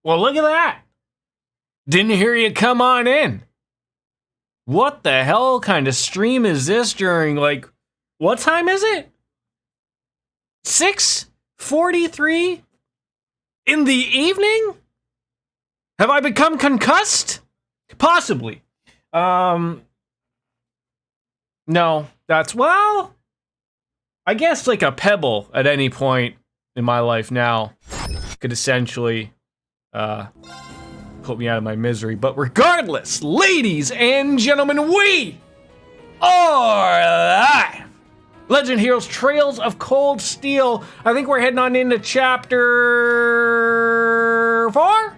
Well, look at that. Didn't hear you come on in. What the hell kind of stream is this during, like, what time is it? 6:43 in the evening? Have I become concussed? Possibly. No, that's, well, I guess like a pebble at any point in my life now could essentially put me out of my misery. But regardless, ladies and gentlemen, we are live. Legend Heroes Trails of Cold Steel. I think we're heading on into chapter 4?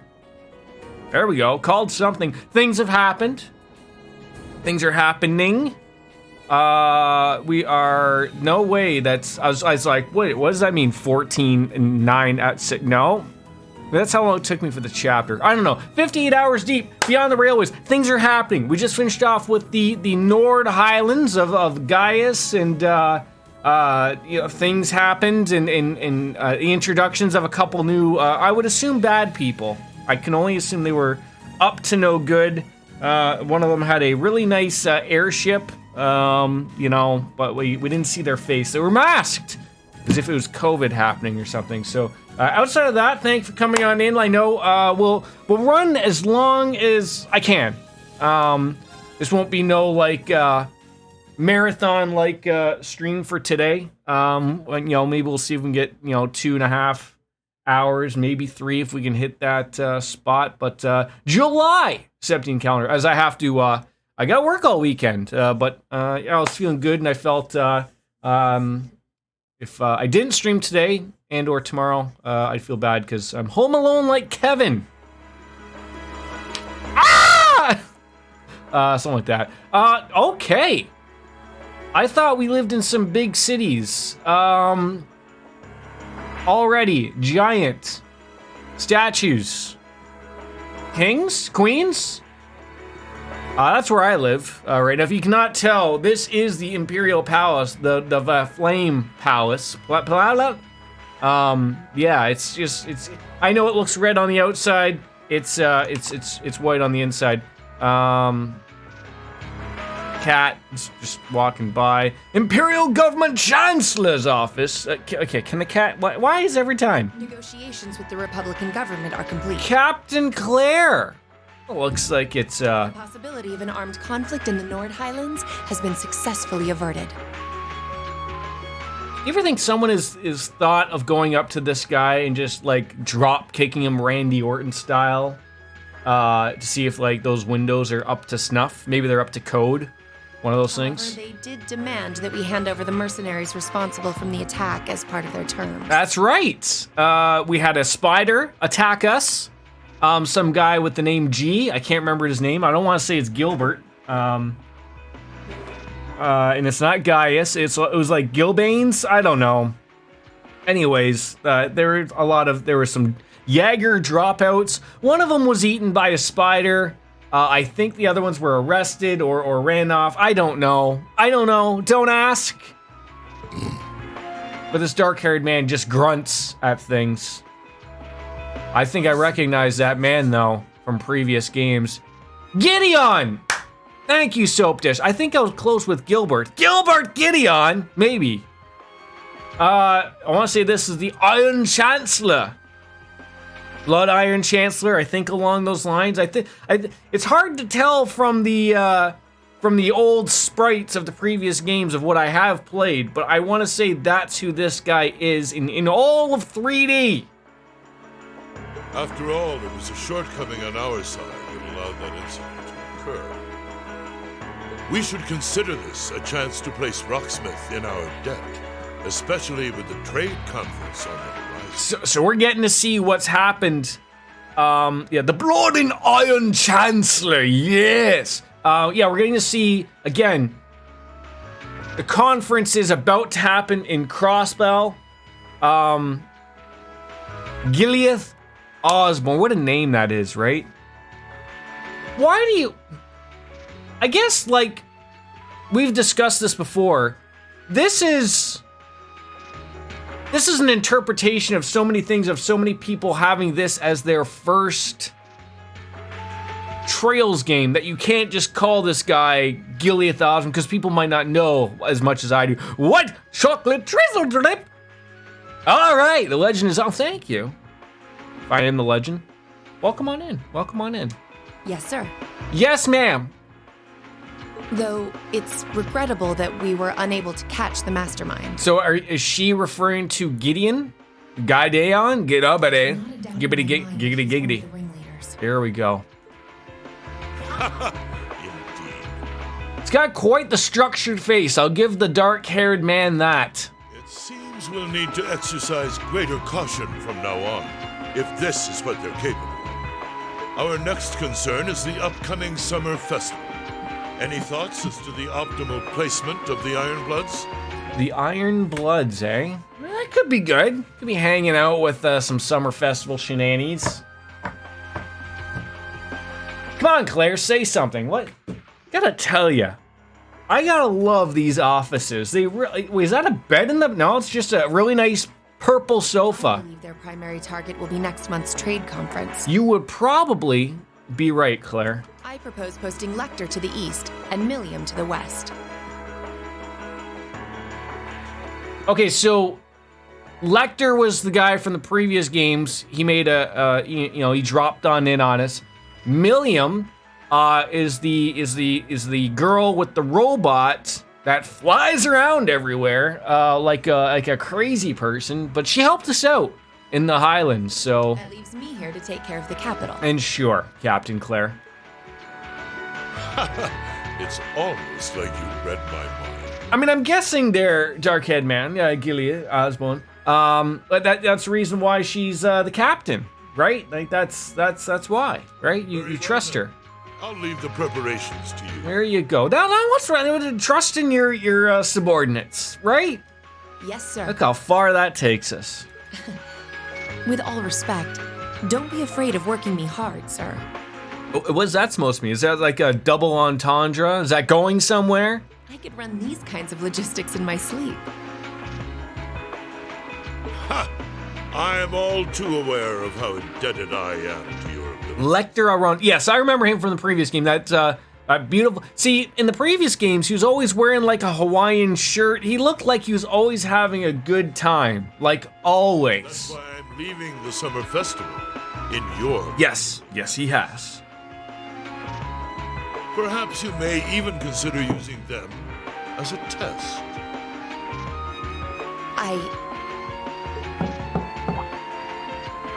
There we go, called something. Things have happened. Things are happening. We are, no way, that's, I was like, wait, what does that mean, 14 and 9 at 6? No, that's how long it took me for the chapter. I don't know, 58 hours deep, beyond the railways, things are happening. We just finished off with the Nord Highlands of Gaius, and you know, things happened, and the introductions of a couple new, I would assume bad people. I can only assume they were up to no good. One of them had a really nice airship, you know, but we didn't see their face. They were masked, as if it was COVID happening or something. So outside of that, thanks for coming on in. I know we'll run as long as I can. This won't be no like marathon like stream for today. You know, maybe we'll see if we can get, you know, 2.5 hours, maybe 3 if we can hit that spot. But July 17 calendar, as I have to, I got work all weekend, but yeah, I was feeling good, and I felt if I didn't stream today and or tomorrow, I'd feel bad because I'm home alone like Kevin. Ah! Something like that. Okay. I thought we lived in some big cities. Already, giant statues. Kings? Queens? That's where I live. Right now, if you cannot tell, this is the Imperial Palace, the Flame Palace. Yeah, it's just, I know it looks red on the outside. It's white on the inside. Cat is just walking by. Imperial Government Chancellor's office. Okay, can the cat? Why is every time? Negotiations with the Republican government are complete. Captain Claire. Looks like it's The possibility of an armed conflict in the Nord Highlands has been successfully averted. You ever think someone is thought of going up to this guy and just like drop kicking him Randy Orton style, to see if like those windows are up to snuff? Maybe they're up to code. One of those things. They did demand that we hand over the mercenaries responsible from the attack as part of their terms. That's right. We had a spider attack us. Some guy with the name G. I can't remember his name. I don't want to say it's Gilbert. And it's not Gaius. It was like Gilbanes. I don't know. Anyways, there were some Jaeger dropouts. One of them was eaten by a spider. I think the other ones were arrested or ran off. I don't know. Don't ask. But this dark-haired man just grunts at things. I think I recognize that man, though, from previous games. Gideon! Thank you, Soap Dish. I think I was close with Gilbert. Gilbert Gideon! Maybe. I want to say this is the Iron Chancellor. Blood Iron Chancellor, I think along those lines. I think it's hard to tell from the old sprites of the previous games of what I have played, but I want to say that's who this guy is in all of 3D. After all, it was a shortcoming on our side that allowed that incident to occur. We should consider this a chance to place Rocksmith in our debt, especially with the trade conference on the horizon. So we're getting to see what's happened. Yeah, the Blood and Iron Chancellor, yes. Yeah, we're getting to see, again, the conference is about to happen in Crossbell. Gileath Osborne, what a name that is, right? Why do you... I guess, like, we've discussed this before. This is this is an interpretation of so many things, of so many people having this as their first Trails game, that you can't just call this guy Gilly 1000 because people might not know as much as I do. What? Chocolate drizzle drip? All right, the legend is on. Thank you. I am the legend. Welcome on in. Welcome on in. Yes, sir. Yes, ma'am. Though it's regrettable that we were unable to catch the mastermind. So is she referring to Gideon? Guy Dayon? Get up at it. Gibbity giggity giggity. Here we go. Indeed. It's got quite the structured face. I'll give the dark-haired man that. It seems we'll need to exercise greater caution from now on, if this is what they're capable of. Our next concern is the upcoming summer festival. Any thoughts as to the optimal placement of the Iron Bloods? The Iron Bloods, eh? That could be good. Could be hanging out with some summer festival shenanigans. Come on, Claire, say something. What? Gotta tell you, I gotta love these offices. They really. Wait, is that a bed in the? No, it's just a really nice purple sofa. I believe their primary target will be next month's trade conference. You would probably be right, Claire. I propose posting Lecter to the east and Milliam to the west. Okay, so Lecter was the guy from the previous games. He made he dropped in on us. Milliam is the girl with the robot that flies around everywhere like a crazy person, but she helped us out in the Highlands, so. That leaves me here to take care of the capital. And sure, Captain Claire. It's almost like you read my mind. I mean, I'm guessing they're Darkhead Man, Gilead, Osborne. But that's the reason why she's the captain, right? Like that's why, right? You trust her. I'll leave the preparations to you. There you go. Now what's wrong? Trust in your subordinates, right? Yes, sir. Look how far that takes us. With all respect, don't be afraid of working me hard, sir. What's that supposed to mean? Is that like a double entendre? Is that going somewhere? I could run these kinds of logistics in my sleep. Ha! I am all too aware of how indebted I am to your ability. Lecter Aron. Yes, I remember him from the previous game. That beautiful. See, in the previous games, he was always wearing like a Hawaiian shirt. He looked like he was always having a good time, like always. That's why I'm leaving the summer festival in your. Yes, he has. Perhaps you may even consider using them as a test.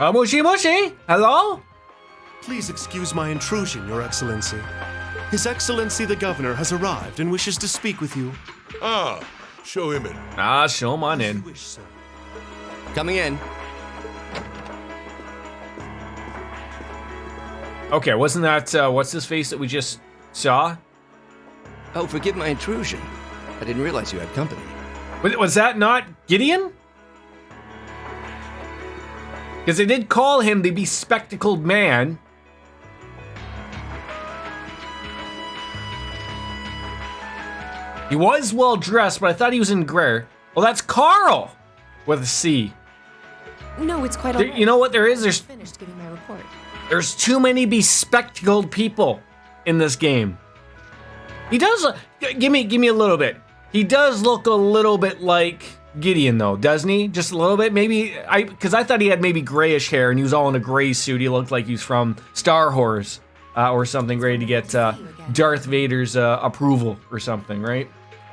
Moshi Moshi, hello? Please excuse my intrusion, Your Excellency. His Excellency the Governor has arrived and wishes to speak with you. Ah, show him in. Show him on As in. you wish, sir. Coming in. Okay, wasn't that, what's his face that we just saw? Oh, forgive my intrusion. I didn't realize you had company. Was that not Gideon? Because they did call him the bespectacled man. He was well dressed, but I thought he was in gray. Well, that's Carl with a C. No, it's quite all right. You know what there is? There's finished giving my report. There's too many bespectacled people in this game. He does. Give me a little bit. He does look a little bit like Gideon, though, doesn't he? Just a little bit, maybe. Because I thought he had maybe grayish hair, and he was all in a gray suit. He looked like he's from Star Wars or something, ready to get Darth Vader's approval or something, right?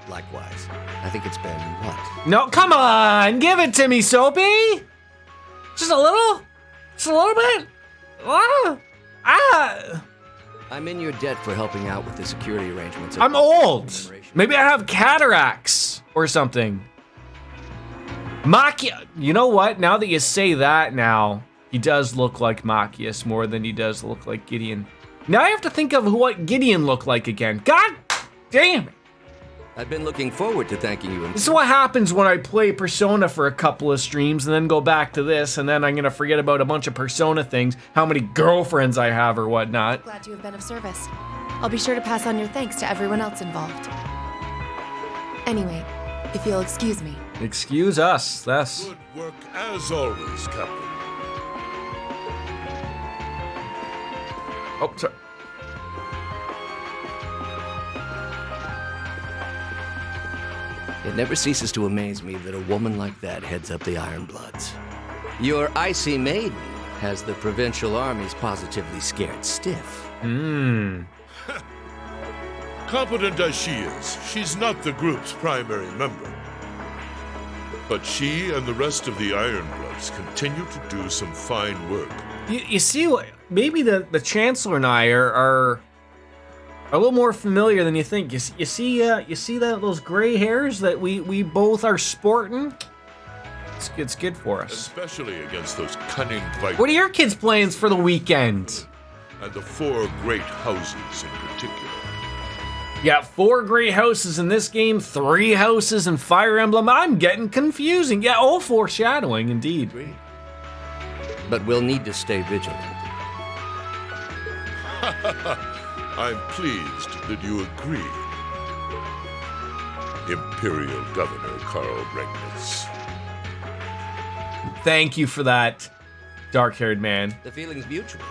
Likewise. I think it's been, what? No, come on, give it to me, Soapy. Just a little bit. I'm in your debt for helping out with the security arrangements. I'm old. Maybe I have cataracts or something. Machias. You know what? Now that you say that now, he does look like Machias more than he does look like Gideon. Now I have to think of what Gideon looked like again. God damn it. I've been looking forward to thanking you. This is what happens when I play Persona for a couple of streams and then go back to this, and then I'm gonna forget about a bunch of Persona things, how many girlfriends I have or whatnot. Glad to have been of service. I'll be sure to pass on your thanks to everyone else involved. Anyway, if you'll excuse me. Excuse us. That's Good work as always, Captain. oh, sorry. It never ceases to amaze me that a woman like that heads up the Ironbloods. Your icy maiden has the provincial armies positively scared stiff. Competent as she is, she's not the group's primary member. But she and the rest of the Ironbloods continue to do some fine work. You see what? Maybe the Chancellor and I are a little more familiar than you think. You see that those gray hairs that we both are sporting. It's good for us. Especially against those cunning Vikings. What are your kids' plans for the weekend? And the 4 great houses in particular. You got 4 great houses in this game, 3 houses in Fire Emblem. I'm getting confusing. Yeah, all foreshadowing, indeed. But we'll need to stay vigilant. I'm pleased that you agree, Imperial Governor Carl Regnitz. Thank you for that, dark-haired man. The feeling's mutual.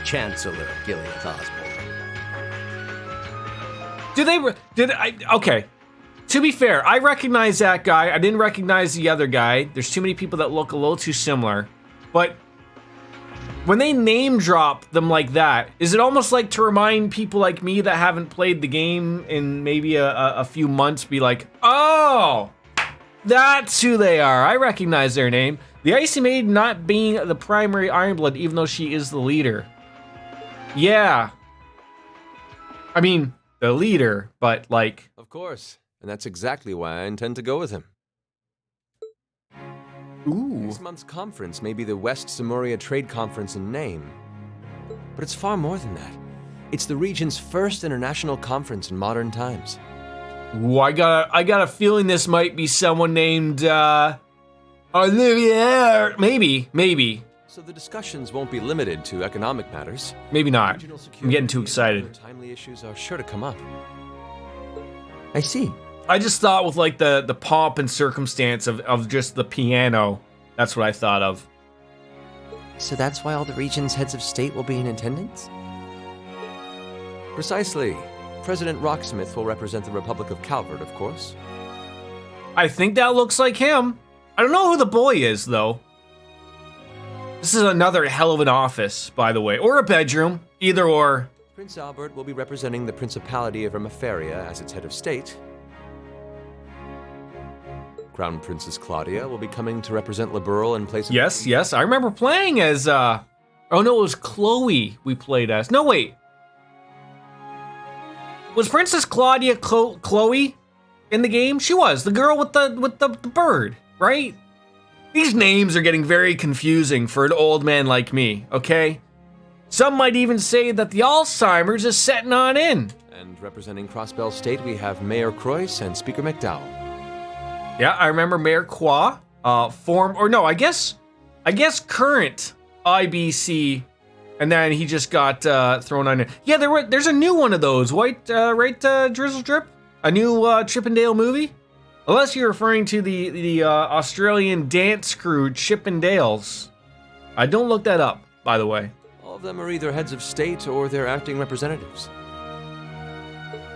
Chancellor Gileath Osborne. Okay. To be fair, I recognize that guy. I didn't recognize the other guy. There's too many people that look a little too similar. But when they name drop them like that, is it almost like to remind people like me that haven't played the game in maybe a few months, be like, oh, that's who they are. I recognize their name. The Icy Maiden not being the primary Ironblood, even though she is the leader. Yeah. I mean, the leader, but like... Of course, and that's exactly why I intend to go with him. Ooh. This month's conference may be the West Samoria Trade Conference in name, but it's far more than that. It's the region's first international conference in modern times. Ooh, I got a feeling this might be someone named, Olivier. Maybe. So the discussions won't be limited to economic matters. Maybe not. Regional I'm getting too security and excited. other timely issues are sure to come up. I see. I just thought with like the pomp and circumstance of just the piano. That's what I thought of. So that's why all the region's heads of state will be in attendance? Precisely. President Rocksmith will represent the Republic of Calvert, of course. I think that looks like him. I don't know who the boy is, though. This is another hell of an office, by the way. Or a bedroom. Either or. Prince Albert will be representing the Principality of Ermaferia as its head of state. Crown Princess Claudia will be coming to represent Liberal in place of... Yes. I remember playing as, oh no, it was Chloe we played as. No, wait. Was Princess Claudia Chloe in the game? She was. The girl with the bird, right? These names are getting very confusing for an old man like me, okay? Some might even say that the Alzheimer's is setting on in. And representing Crossbell State, we have Mayor Croyce and Speaker McDowell. Yeah, I remember Mayor Qua, I guess current IBC, and then he just got thrown on it. Yeah, there's a new one of those, right, Drizzle Drip? A new Chippendale movie? Unless you're referring to the Australian dance crew Chippendales. I don't look that up, by the way. All of them are either heads of state or their acting representatives.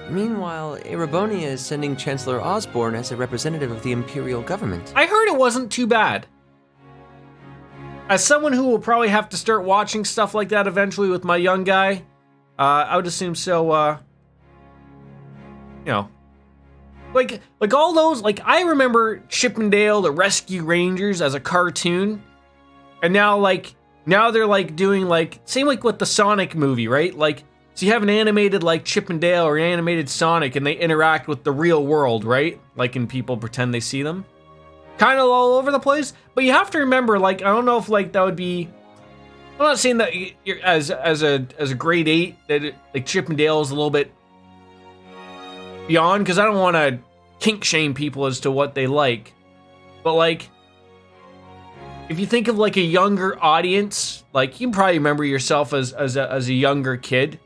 Meanwhile, Erebonia is sending Chancellor Osborne as a representative of the Imperial government. I heard it wasn't too bad. As someone who will probably have to start watching stuff like that eventually with my young guy, I would assume so, like all those, like I remember Chippendale, the Rescue Rangers as a cartoon, and now they're like doing like, same like with the Sonic movie, right? Like, so you have an animated like Chippendale or an animated Sonic and they interact with the real world, right? Like, and people pretend they see them. Kind of all over the place, but you have to remember, like, I don't know if like that would be, I'm not saying that you're, as a grade 8 that like Chippendale is a little bit beyond, because I don't want to kink shame people as to what they like, but like if you think of like a younger audience, like you can probably remember yourself as a younger kid,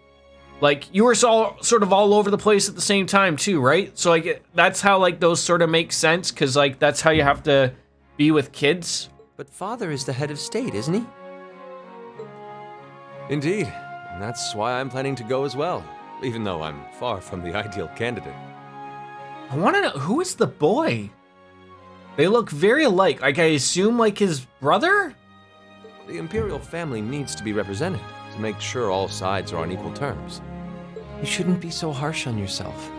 Like, you were sort of all over the place at the same time too, right? So like, that's how like those sort of make sense, because like that's how you have to be with kids. But father is the head of state, isn't he? Indeed, and that's why I'm planning to go as well, even though I'm far from the ideal candidate. I want to know, who is the boy? They look very alike. Like, I assume like his brother? The imperial family needs to be represented to make sure all sides are on equal terms. You shouldn't be so harsh on yourself.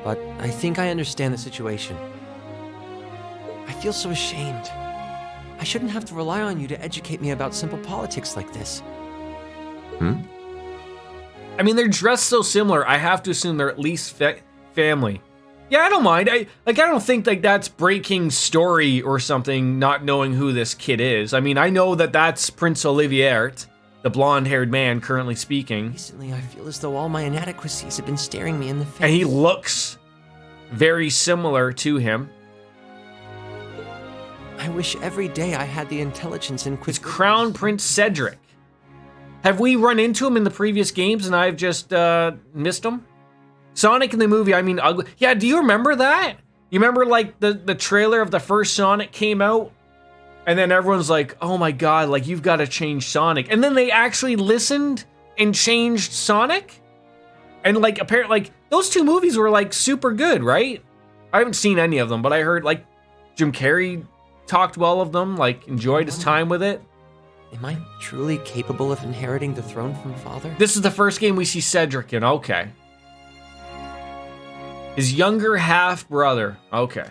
But I think I understand the situation. I feel so ashamed. I shouldn't have to rely on you to educate me about simple politics like this. I mean, they're dressed so similar. I have to assume they're at least family. Yeah, I don't mind. I don't think like that's breaking story or something, not knowing who this kid is. I mean, I know that that's Prince Olivier, the blonde-haired man currently speaking. Recently, I feel as though all my inadequacies have been staring me in the face. And he looks very similar to him. I wish every day I had the intelligence and It's Crown Prince Cedric. Have we run into him in the previous games and I've just missed him? Sonic in the movie, I mean, ugly. Yeah, do you remember that? You remember like the trailer of the first Sonic came out? And then everyone's like, oh my god, like you've got to change Sonic. And then they actually listened and changed Sonic? And like apparently, like those two movies were like super good, right? I haven't seen any of them, but I heard like Jim Carrey talked well of them, like enjoyed his time with it. Am I truly capable of inheriting the throne from father? This is the first game we see Cedric in, okay. His younger half-brother, okay.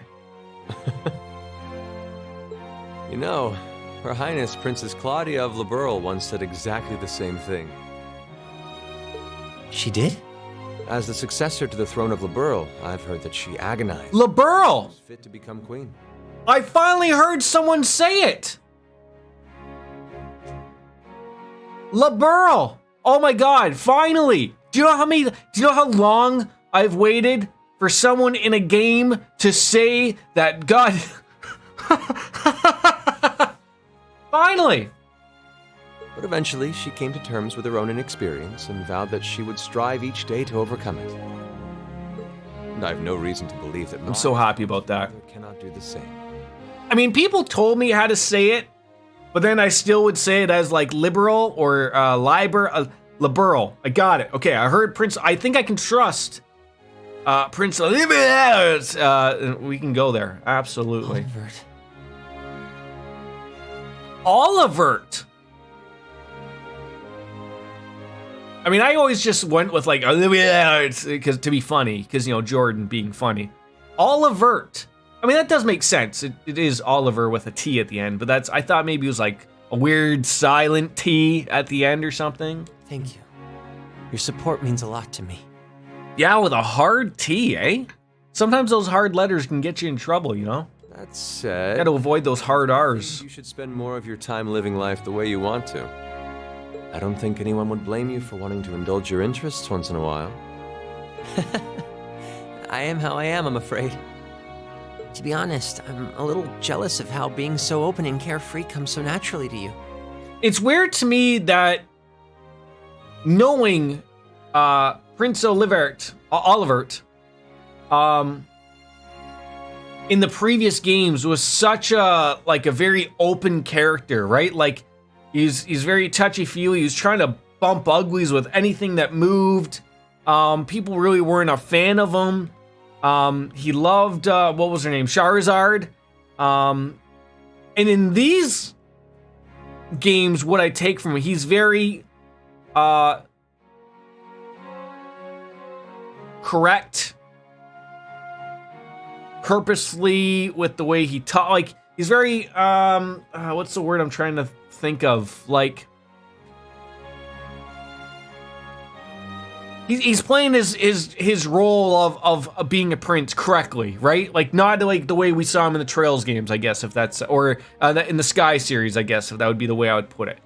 You know, Her Highness Princess Claudia of Liberl once said exactly the same thing. She did? As the successor to the throne of Liberl, I've heard that she agonized. Liberl! Fit to become queen. I finally heard someone say it! Liberl! Oh my god, finally! Do you know how long I've waited for someone in a game to say that god... Finally! But eventually, she came to terms with her own inexperience and vowed that she would strive each day to overcome it. And I have no reason to believe that I'm so happy about that. Cannot do the same. I mean, people told me how to say it, but then I still would say it as like liberal or liberal. I got it. Okay, I heard Prince. I think I can trust Prince Olivier. We can go there. Absolutely. Olivert. I mean, I always just went with like Olivier because to be funny, because you know Jordan being funny. Olivert. I mean, that does make sense. It is Oliver with a T at the end, but I thought maybe it was like a weird silent T at the end or something. Thank you. Your support means a lot to me. Yeah, with a hard T, eh? Sometimes those hard letters can get you in trouble, you know? That said, gotta avoid those hard R's. You should spend more of your time living life the way you want to. I don't think anyone would blame you for wanting to indulge your interests once in a while. I am how I am, I'm afraid. To be honest, I'm a little jealous of how being so open and carefree comes so naturally to you. It's weird to me that knowing Prince Olivert, in the previous games was such a very open character, right? Like he's very touchy-feely. He was trying to bump uglies with anything that moved. People really weren't a fan of him. He loved, what was her name? Charizard. And in these games, what I take from him, he's very, correct, purposely with the way he talk. Like, he's very, what's the word I'm trying to think of? Like, he's playing his role of being a prince correctly, right? Like not like the way we saw him in the Trails games, I guess, if that's, or in the Sky series, I guess, if that would be the way I would put it.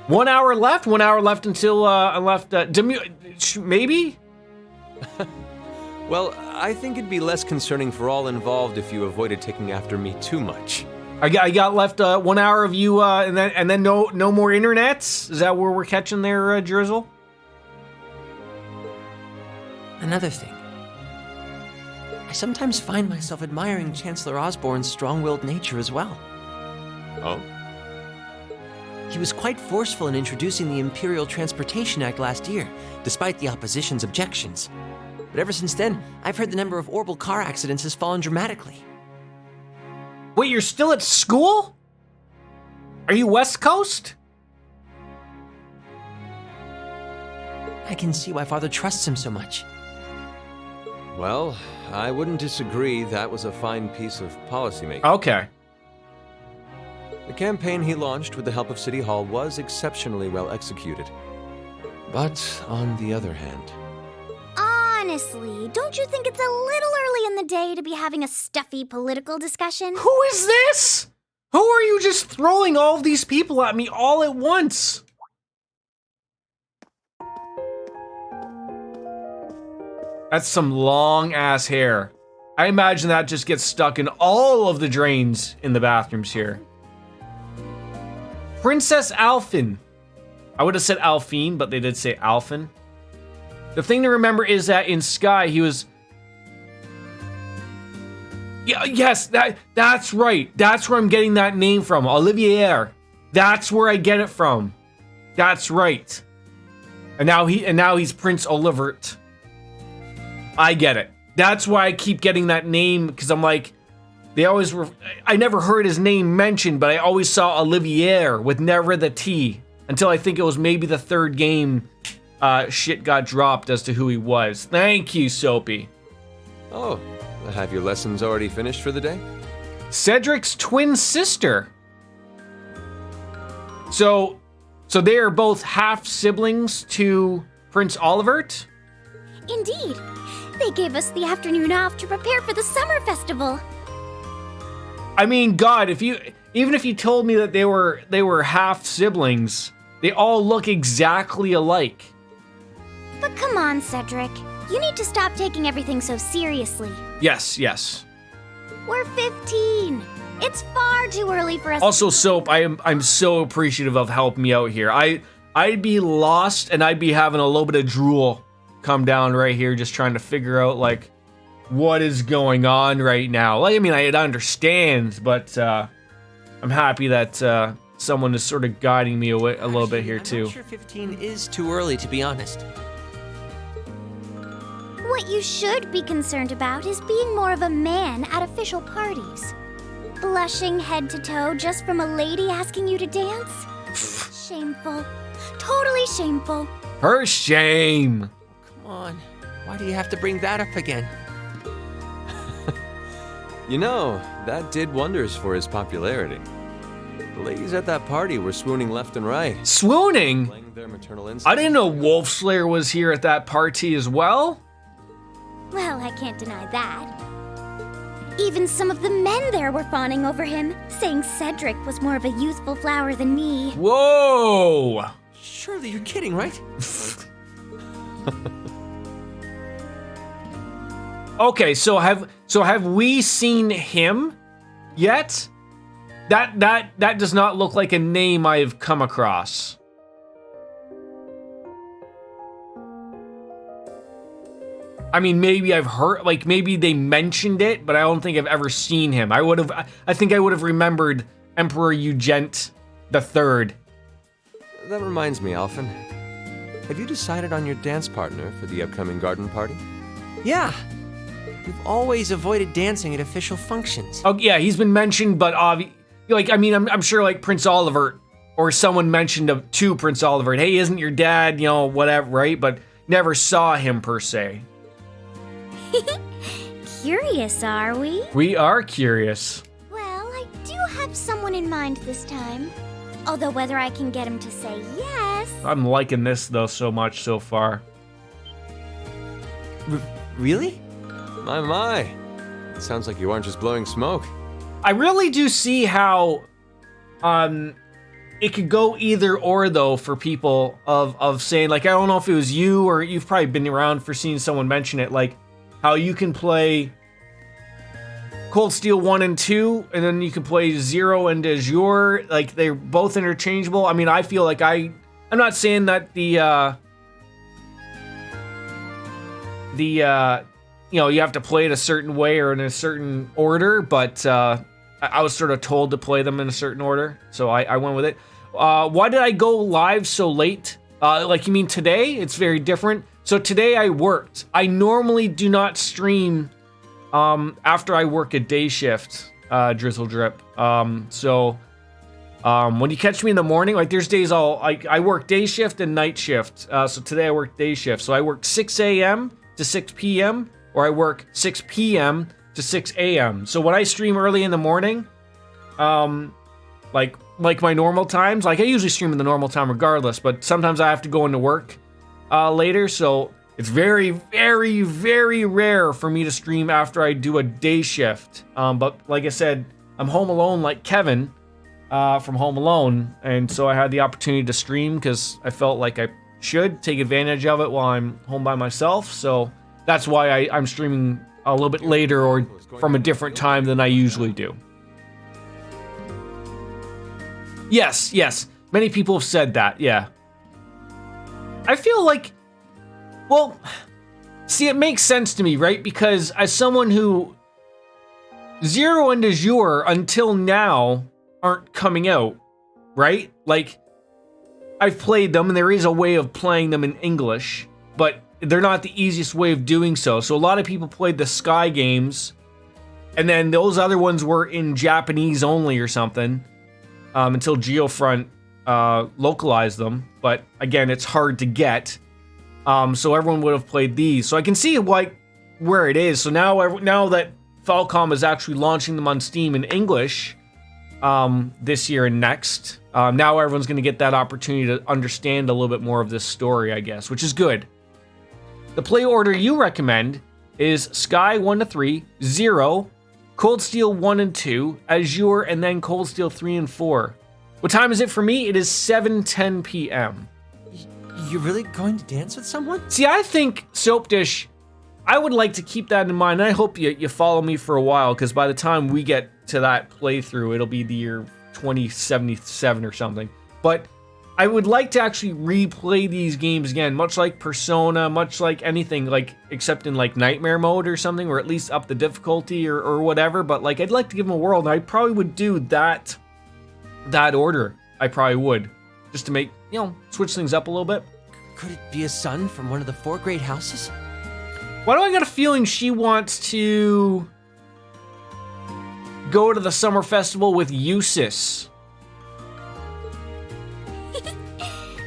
1 hour left. 1 hour left until I left. Maybe. Well, I think it'd be less concerning for all involved if you avoided taking after me too much. I got left 1 hour of you, and then no more internets. Is that where we're catching there, Drizzle? Another thing. I sometimes find myself admiring Chancellor Osborne's strong-willed nature as well. Oh? He was quite forceful in introducing the Imperial Transportation Act last year, despite the opposition's objections. But ever since then, I've heard the number of orbital car accidents has fallen dramatically. Wait, you're still at school? Are you West Coast? I can see why Father trusts him so much. Well, I wouldn't disagree that was a fine piece of policymaking. Okay. The campaign he launched with the help of City Hall was exceptionally well executed. But on the other hand... Honestly, don't you think it's a little early in the day to be having a stuffy political discussion? Who is this? Who are you just throwing all of these people at me all at once? That's some long ass hair. I imagine that just gets stuck in all of the drains in the bathrooms here. Princess Alphin. I would have said Alphine, but they did say Alphin. The thing to remember is that in Sky, he was... Yeah, yes, that's right. That's where I'm getting that name from. Olivier. That's where I get it from. That's right. And now he's Prince Olivert. I get it. That's why I keep getting that name, because I'm like, I never heard his name mentioned, but I always saw Olivier with never the T, until I think it was maybe the third game shit got dropped as to who he was. Thank you, Soapy. Oh, have your lessons already finished for the day? Cedric's twin sister. So they are both half siblings to Prince Olivert? Indeed. They gave us the afternoon off to prepare for the summer festival. I mean, God, even if you told me that they were half siblings, they all look exactly alike. But come on, Cedric. You need to stop taking everything so seriously. Yes. We're 15. It's far too early for us. Also, Soap, I'm so appreciative of helping me out here. I'd be lost and I'd be having a little bit of drool come down right here, just trying to figure out like what is going on right now. Like, I mean, I understand, but I'm happy that someone is sort of guiding me away a little bit here too. I'm not sure 15 is too early, to be honest. What you should be concerned about is being more of a man at official parties. Blushing head to toe just from a lady asking you to dance? Shameful. Totally shameful. For shame. Come on. Why do you have to bring that up again? You know, that did wonders for his popularity. The ladies at that party were swooning left and right. Swooning? Playing their maternal instincts. I didn't know Wolf Slayer was here at that party as well. Well, I can't deny that. Even some of the men there were fawning over him, saying Cedric was more of a youthful flower than me. Whoa! Surely you're kidding, right? Okay, so have we seen him yet? That does not look like a name I have come across. I mean, maybe I've heard, like, maybe they mentioned it, but I don't think I've ever seen him. I think I would have remembered Emperor Eugent III. That reminds me, Alphen. Have you decided on your dance partner for the upcoming garden party? Yeah. You've always avoided dancing at official functions. Oh, yeah, he's been mentioned, but I'm sure, like, Prince Olivert or someone mentioned to Prince Olivert, hey, isn't your dad, whatever, right? But never saw him per se. Curious, are we? We are curious. Well, I do have someone in mind this time. Although whether I can get him to say yes... I'm liking this, though, so much so far. Really? My. It sounds like you aren't just blowing smoke. I really do see how it could go either or, though, for people of saying, like, I don't know if it was you or you've probably been around for seeing someone mention it, like, how you can play Cold Steel 1 and 2, and then you can play 0 and Azure, like, they're both interchangeable. I mean, I feel like I'm not saying that the you know, you have to play it a certain way or in a certain order, but I was sort of told to play them in a certain order, so I went with it. Why did I go live so late? Like, you mean today? It's very different. So today I worked. I normally do not stream after I work a day shift, Drizzle Drip. So when you catch me in the morning, like there's days I work day shift and night shift. So today I work day shift. So I work 6 a.m. to 6 p.m. or I work 6 p.m. to 6 a.m. So when I stream early in the morning, like my normal times, like I usually stream in the normal time regardless, but sometimes I have to go into work later. So it's very, very, very rare for me to stream after I do a day shift. But like I said, I'm home alone like Kevin from Home Alone. And so I had the opportunity to stream because I felt like I should take advantage of it while I'm home by myself. So that's why I'm streaming a little bit later or from a different time than I usually do. Yes. Many people have said that, yeah. I feel like, well, see, it makes sense to me, right? Because as someone who Zero and Azure until now aren't coming out, right? Like, I've played them and there is a way of playing them in English, but they're not the easiest way of doing so. So a lot of people played the Sky games and then those other ones were in Japanese only or something until Geofront localized them. But again, it's hard to get. So everyone would have played these. So I can see like where it is. So now that Falcom is actually launching them on Steam in English this year and next, now everyone's going to get that opportunity to understand a little bit more of this story, I guess, which is good. The play order you recommend is Sky 1 to 3, 0, Cold Steel 1 and 2, Azure, and then Cold Steel 3 and 4. What time is it for me? It is 7:10 p.m. You're really going to dance with someone? See, I think, Soap Dish, I would like to keep that in mind. And I hope you follow me for a while, because by the time we get to that playthrough, it'll be the year 2077 or something. But I would like to actually replay these games again, much like Persona, much like anything, like except in like Nightmare mode or something, or at least up the difficulty or whatever. But like, I'd like to give them a whirl, and I probably would do that order. I probably would, just to make, switch things up a little bit. Could it be a son from one of the 4 great houses? Why do I get a feeling she wants to go to the summer festival with Eustace?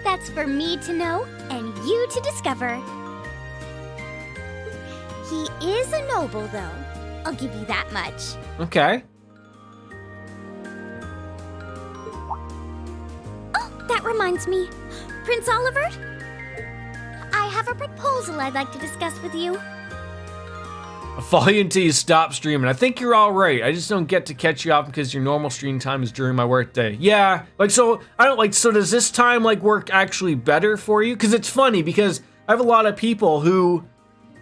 That's for me to know and you to discover. He is a noble, though. I'll give you that much. Okay. Oh, that reminds me. Prince Oliver? I have a proposal I'd like to discuss with you. I'll follow you until you stop streaming. I think you're all right. I just don't get to catch you off because your normal stream time is during my work day. Yeah, so does this time work actually better for you? Because it's funny because I have a lot of people who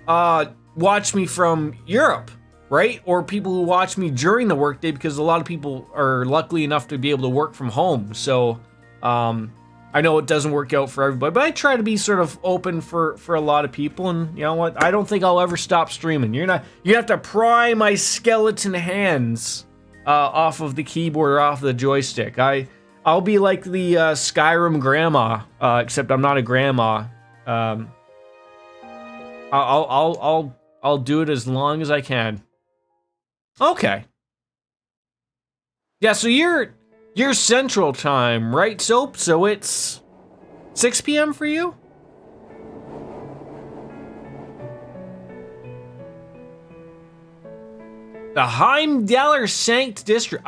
watch me from Europe, right? Or people who watch me during the workday because a lot of people are lucky enough to be able to work from home. So, I know it doesn't work out for everybody, but I try to be sort of open for a lot of people, and you know what? I don't think I'll ever stop streaming. You have to pry my skeleton hands off of the keyboard or off the joystick. I'll be like the Skyrim grandma, except I'm not a grandma. I'll do it as long as I can. Okay. Yeah, so you're Central Time, right, Soap? So it's 6 p.m. for you? The Heimdaller Sankt District.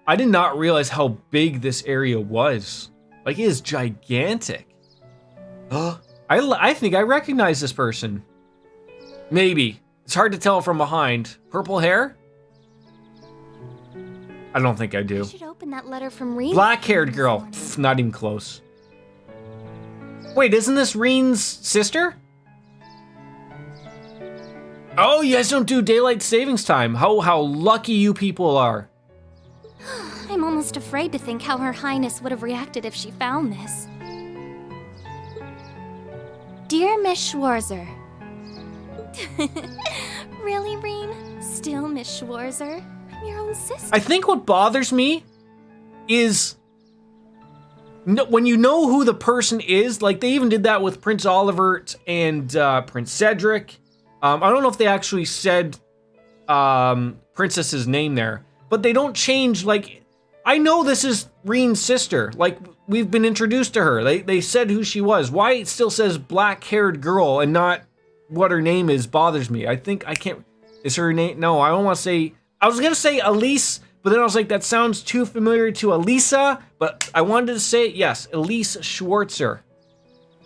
I did not realize how big this area was. It is gigantic. I think I recognize this person. Maybe. It's hard to tell from behind. Purple hair? I don't think I do. You should open that letter from Reen. Black-haired girl. Pff, not even close. Wait, isn't this Reen's sister? Oh, you guys don't do daylight savings time. How lucky you people are. I'm almost afraid to think how Her Highness would have reacted if she found this. Dear Miss Schwarzer, Really, Reen? Still Miss Schwarzer? I'm your own sister. I think what bothers me is when you know who the person is, like they even did that with Prince Olivert and Prince Cedric. I don't know if they actually said Princess's name there, but they don't change, like, I know this is Reen's sister. Like, we've been introduced to her. They said who she was. Why it still says black-haired girl and not what her name is bothers me. I can't, is her name? No, I don't want to say, I was going to say Elise, but then I was like, that sounds too familiar to Elisa, but I wanted to say, yes, Elise Schwarzer.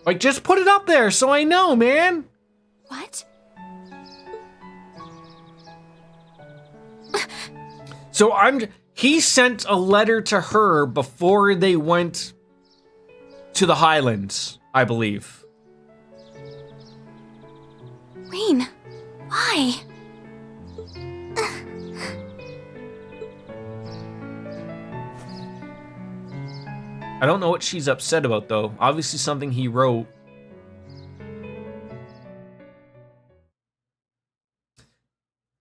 Like, just put it up there so I know, man. What? So he sent a letter to her before they went to the Highlands, I believe. Reen, why? I don't know what she's upset about, though. Obviously something he wrote.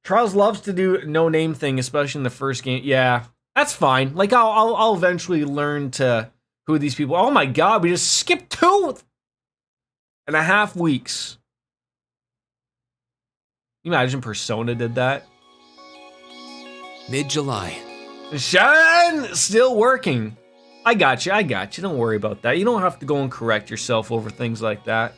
Charles loves to do no-name thing, especially in the first game. Yeah, that's fine. Like, I'll eventually learn to who these people. Oh my god, we just skipped 2.5 weeks. Can you imagine Persona did that? Mid-July. Shine, still working. I got you. Don't worry about that. You don't have to go and correct yourself over things like that.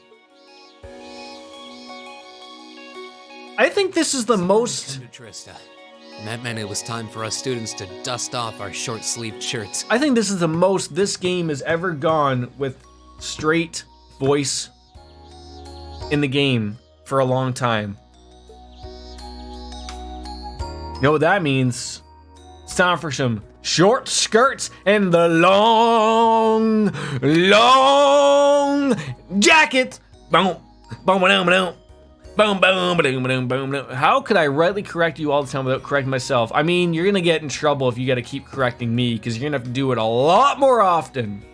I think this is the most... And that meant it was time for us students to dust off our short-sleeved shirts. I think this is the most this game has ever gone with straight voice in the game for a long time. You know what that means? It's time for some short skirts and the long jacket. Boom, boom, boom, boom. Boom, boom, boom, boom, boom, boom. How could I rightly correct you all the time without correcting myself? I mean, you're gonna get in trouble if you gotta keep correcting me, because you're gonna have to do it a lot more often.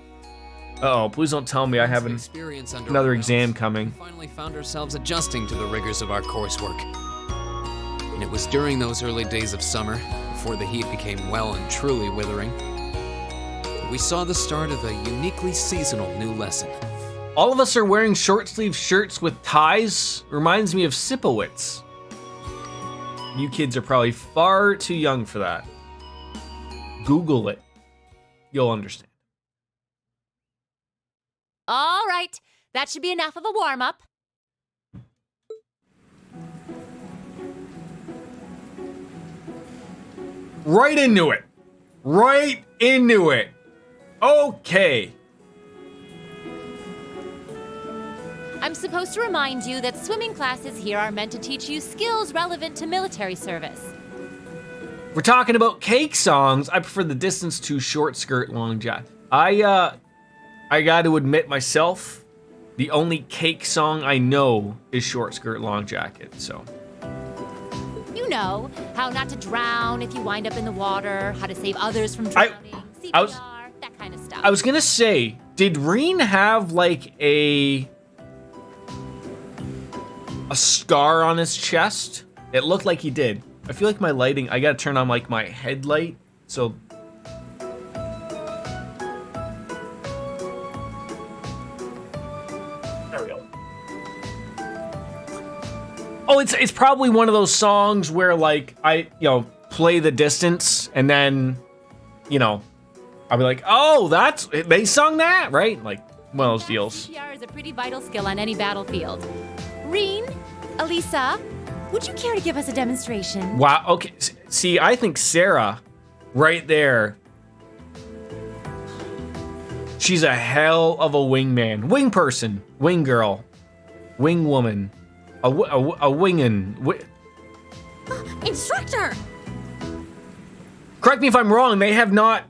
Uh-oh, please don't tell me I have another exam coming. We finally found ourselves adjusting to the rigors of our coursework. And it was during those early days of summer, before the heat became well and truly withering, that we saw the start of a uniquely seasonal new lesson. All of us are wearing short-sleeve shirts with ties. Reminds me of Sipowicz. You kids are probably far too young for that. Google it. You'll understand. All right, that should be enough of a warm-up. Right into it. Right into it. Okay. I'm supposed to remind you that swimming classes here are meant to teach you skills relevant to military service. We're talking about cake songs. I prefer the distance to short skirt, long jacket. I got to admit myself, the only cake song I know is short skirt, long jacket, so. You know, how not to drown if you wind up in the water, how to save others from drowning, CPR, that kind of stuff. I was gonna say, did Reen have like a scar on his chest? It looked like he did. I feel like my lighting, I gotta turn on like my headlight, so. There we go. Oh, it's probably one of those songs where like I, play the distance and then, I'll be like, oh, they sung that, right? Like one of those deals. CPR is a pretty vital skill on any battlefield. Reen, Elisa, would you care to give us a demonstration? Wow, okay. See, I think Sarah, right there, she's a hell of a wingman. Wing person, wing girl, wing woman, a wingin'. Instructor! Correct me if I'm wrong, they have not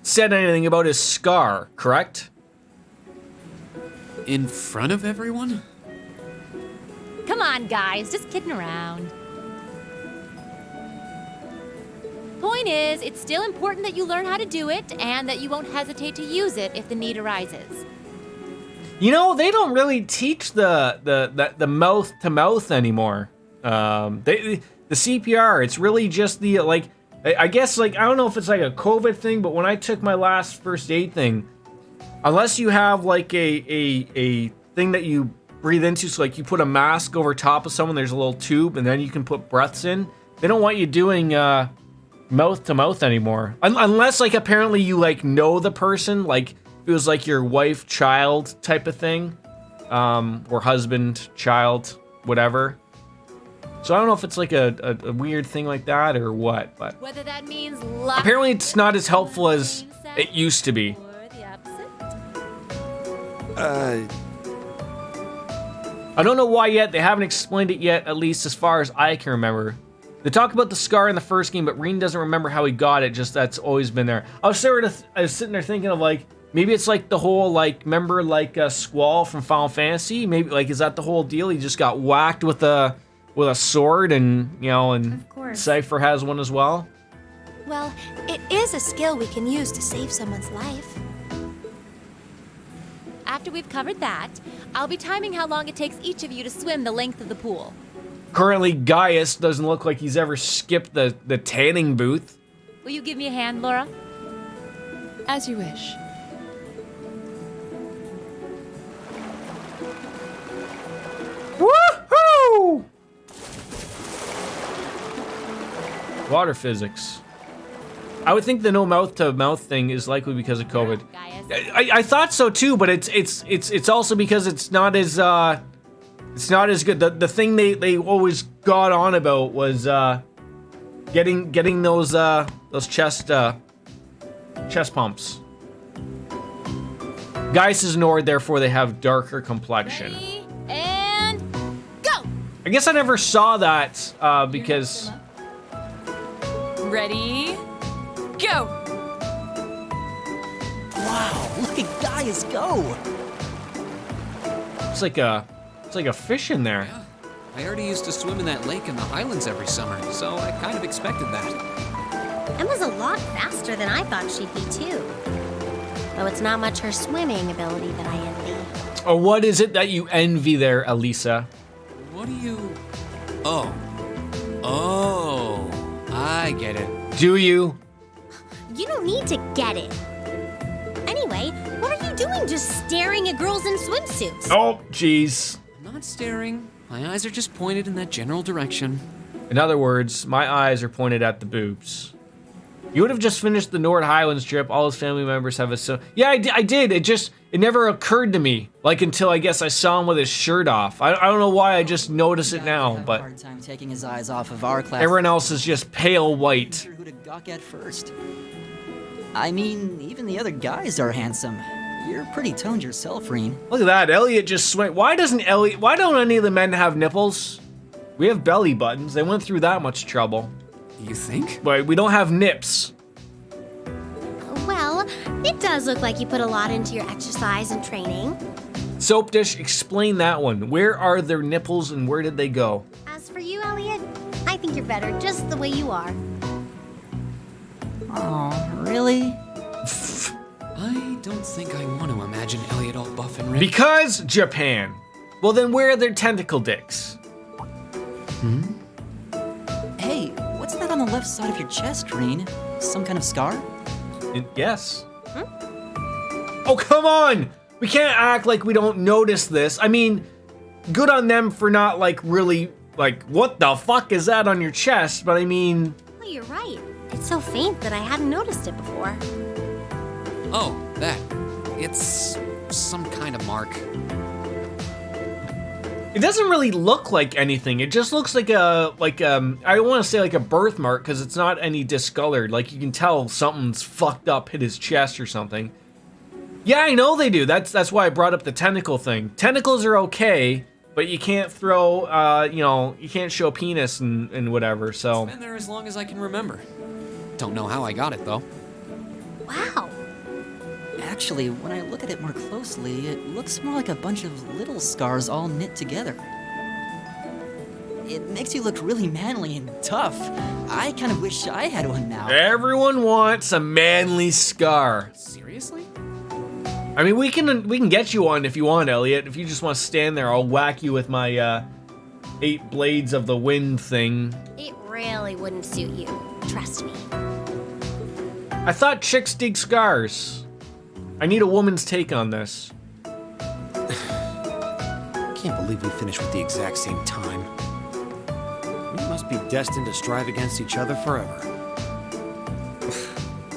said anything about his scar, correct? In front of everyone? Come on, guys, just kidding around. Point is, it's still important that you learn how to do it and that you won't hesitate to use it if the need arises. You know, they don't really teach the mouth to mouth anymore. The CPR, it's really just the like. I guess like I don't know if it's like a COVID thing, but when I took my last first aid thing, unless you have like a thing that you breathe into, so like you put a mask over top of someone, there's a little tube, and then you can put breaths in. They don't want you doing mouth to mouth anymore, unless like apparently you like know the person, like. It was like your wife, child type of thing, or husband, child, whatever. So I don't know if it's like a weird thing like that or what, but Whether that means apparently it's not as helpful as it used to be. I don't know why yet. They haven't explained it yet, at least as far as I can remember. They talk about the scar in the first game, but Reen doesn't remember how he got it. Just that's always been there. I was sitting there thinking of like. Maybe it's like the whole, like, remember, like, Squall from Final Fantasy? Maybe, like, is that the whole deal? He just got whacked with a sword and, you know, and Cypher has one as well? Well, it is a skill we can use to save someone's life. After we've covered that, I'll be timing how long it takes each of you to swim the length of the pool. Currently, Gaius doesn't look like he's ever skipped the tanning booth. Will you give me a hand, Laura? As you wish. Woohoo! Water physics. I would think the no mouth to mouth thing is likely because of COVID. I thought so too, but it's also because it's not as good. The thing they always got on about was getting those chest pumps. Gaius is Nord, therefore they have darker complexion. Ready, and go! I guess I never saw that because. Ready, go! Wow, look at Gaius go! It's like a fish in there. Yeah, I already used to swim in that lake in the Highlands every summer, so I kind of expected that. Emma's a lot faster than I thought she'd be, too. Though it's not much her swimming ability that I envy. Or what is it that you envy there, Elisa? What do you... Oh, I get it. Do you? You don't need to get it. Anyway, what are you doing just staring at girls in swimsuits? Oh, jeez. I'm not staring. My eyes are just pointed in that general direction. In other words, my eyes are pointed at the boobs. You would have just finished the Nord Highlands trip. All his family members have a yeah, I did. It never occurred to me, like until I guess I saw him with his shirt off. I don't know why I just noticed it now, but Hard time taking his eyes off of our class. Everyone else is just pale white. Sure who to gawk at first. I mean, even the other guys are handsome. You're pretty toned yourself, Reen. Look at that, Elliot just swing. Why don't any of the men have nipples? We have belly buttons. They went through that much trouble. You think? But we don't have nips. Well, it does look like you put a lot into your exercise and training. Soap Dish, explain that one. Where are their nipples and where did they go? As for you, Elliot, I think you're better just the way you are. Oh, really? I don't think I want to imagine Elliot all buff and rich. Because Japan. Well, then where are their tentacle dicks? Hey, what's that on the left side of your chest, Reen? Some kind of scar? Yes. Oh, come on! We can't act like we don't notice this. I mean, good on them for not, like, really, like, what the fuck is that on your chest? But I mean... Well, you're right. It's so faint that I hadn't noticed it before. Oh, that. It's some kind of mark. It doesn't really look like anything. It just looks like I want to say like a birthmark because it's not any discolored. Like you can tell something's fucked up, hit his chest or something. Yeah, I know they do. That's why I brought up the tentacle thing. Tentacles are okay, but you can't throw, you can't show penis and whatever, so. It's been there as long as I can remember. Don't know how I got it though. Wow. Actually, when I look at it more closely, it looks more like a bunch of little scars all knit together. It makes you look really manly and tough. I kind of wish I had one now. Everyone wants a manly scar. Seriously? I mean, we can get you one if you want, Elliot. If you just want to stand there, I'll whack you with my 8 blades of the wind thing. It really wouldn't suit you. Trust me. I thought chicks dig scars. I need a woman's take on this. Can't believe we finished with the exact same time. We must be destined to strive against each other forever.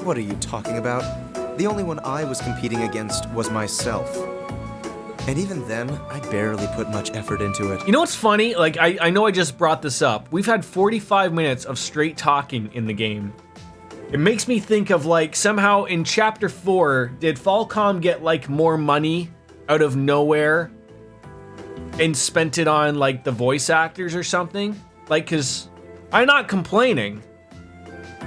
What are you talking about? The only one I was competing against was myself. And even then, I barely put much effort into it. You know what's funny? Like, I know I just brought this up. We've had 45 minutes of straight talking in the game. It makes me think of, like, somehow in Chapter 4, did Falcom get, like, more money out of nowhere and spent it on, like, the voice actors or something? Like, because I'm not complaining.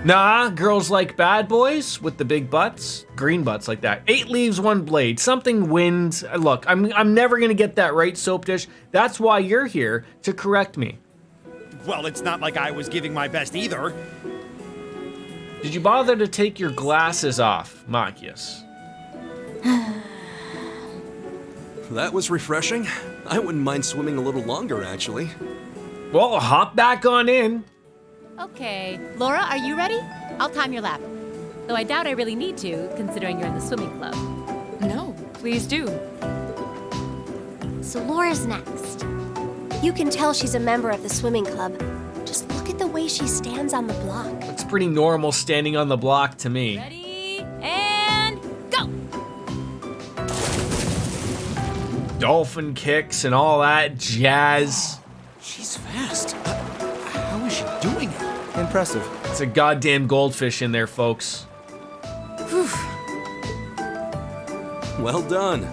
Nah, girls like bad boys with the big butts, green butts like that. 8 leaves, 1 blade, something wins. Look, I'm never gonna get that right, Soap Dish. That's why you're here, to correct me. Well, it's not like I was giving my best either. Did you bother to take your glasses off, Machias? That was refreshing. I wouldn't mind swimming a little longer, actually. Well, hop back on in. Okay. Laura, are you ready? I'll time your lap. Though I doubt I really need to, considering you're in the swimming club. No, please do. So Laura's next. You can tell she's a member of the swimming club. Just look at the way she stands on the block. It's pretty normal standing on the block to me. Ready, and go! Dolphin kicks and all that jazz. She's fast. How is she doing it? Impressive. It's a goddamn goldfish in there, folks. Whew. Well done.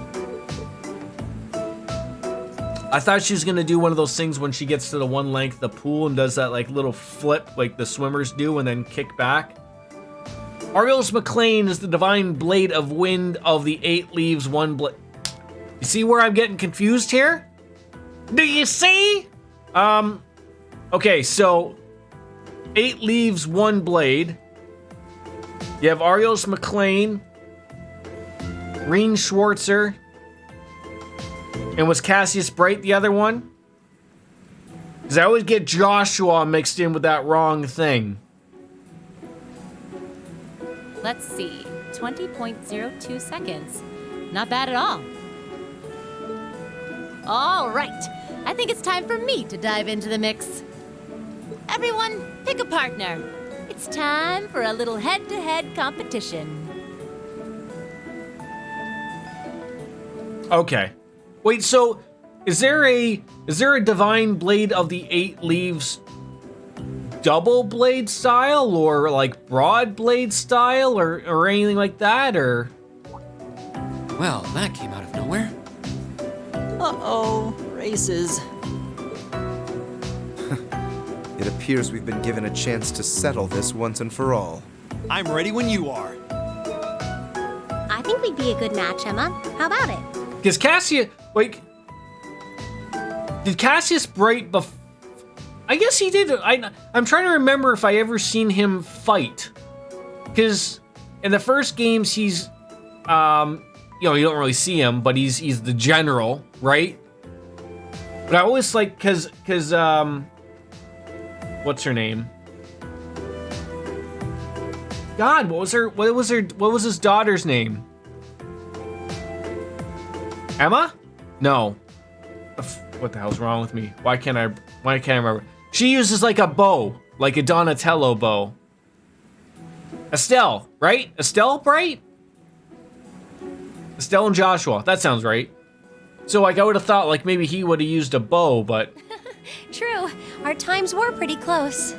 I thought she was gonna do one of those things when she gets to the one length of the pool and does that like little flip like the swimmers do and then kick back. Arios McLean is the divine blade of wind of the 8 leaves, 1 blade. You see where I'm getting confused here? Do you see? Okay, so 8 leaves, 1 blade. You have Arios McLean, Reen Schwartzer, and was Cassius Bright the other one? Because I always get Joshua mixed in with that wrong thing. Let's see. 20.02 seconds. Not bad at all. All right. I think it's time for me to dive into the mix. Everyone, pick a partner. It's time for a little head-to-head competition. Okay. Wait, so is there a divine blade of the 8 leaves double blade style or like broad blade style or anything like that or? Well, that came out of nowhere. Uh-oh, races. It appears we've been given a chance to settle this once and for all. I'm ready when you are. I think we'd be a good match, Emma. How about it? Because Cassius, like, did Cassius Bright I guess he did. I'm trying to remember if I ever seen him fight. Because in the first games, he's, you know, you don't really see him, but he's the general, right? But I always like, cause, what's her name? God, what was his daughter's name? Emma? No. What the hell's wrong with me? Why can't I remember? She uses like a bow, like a Donatello bow. Estelle, right? Estelle Bright? Estelle and Joshua, that sounds right. So like I would have thought like maybe he would have used a bow, but. True, our times were pretty close.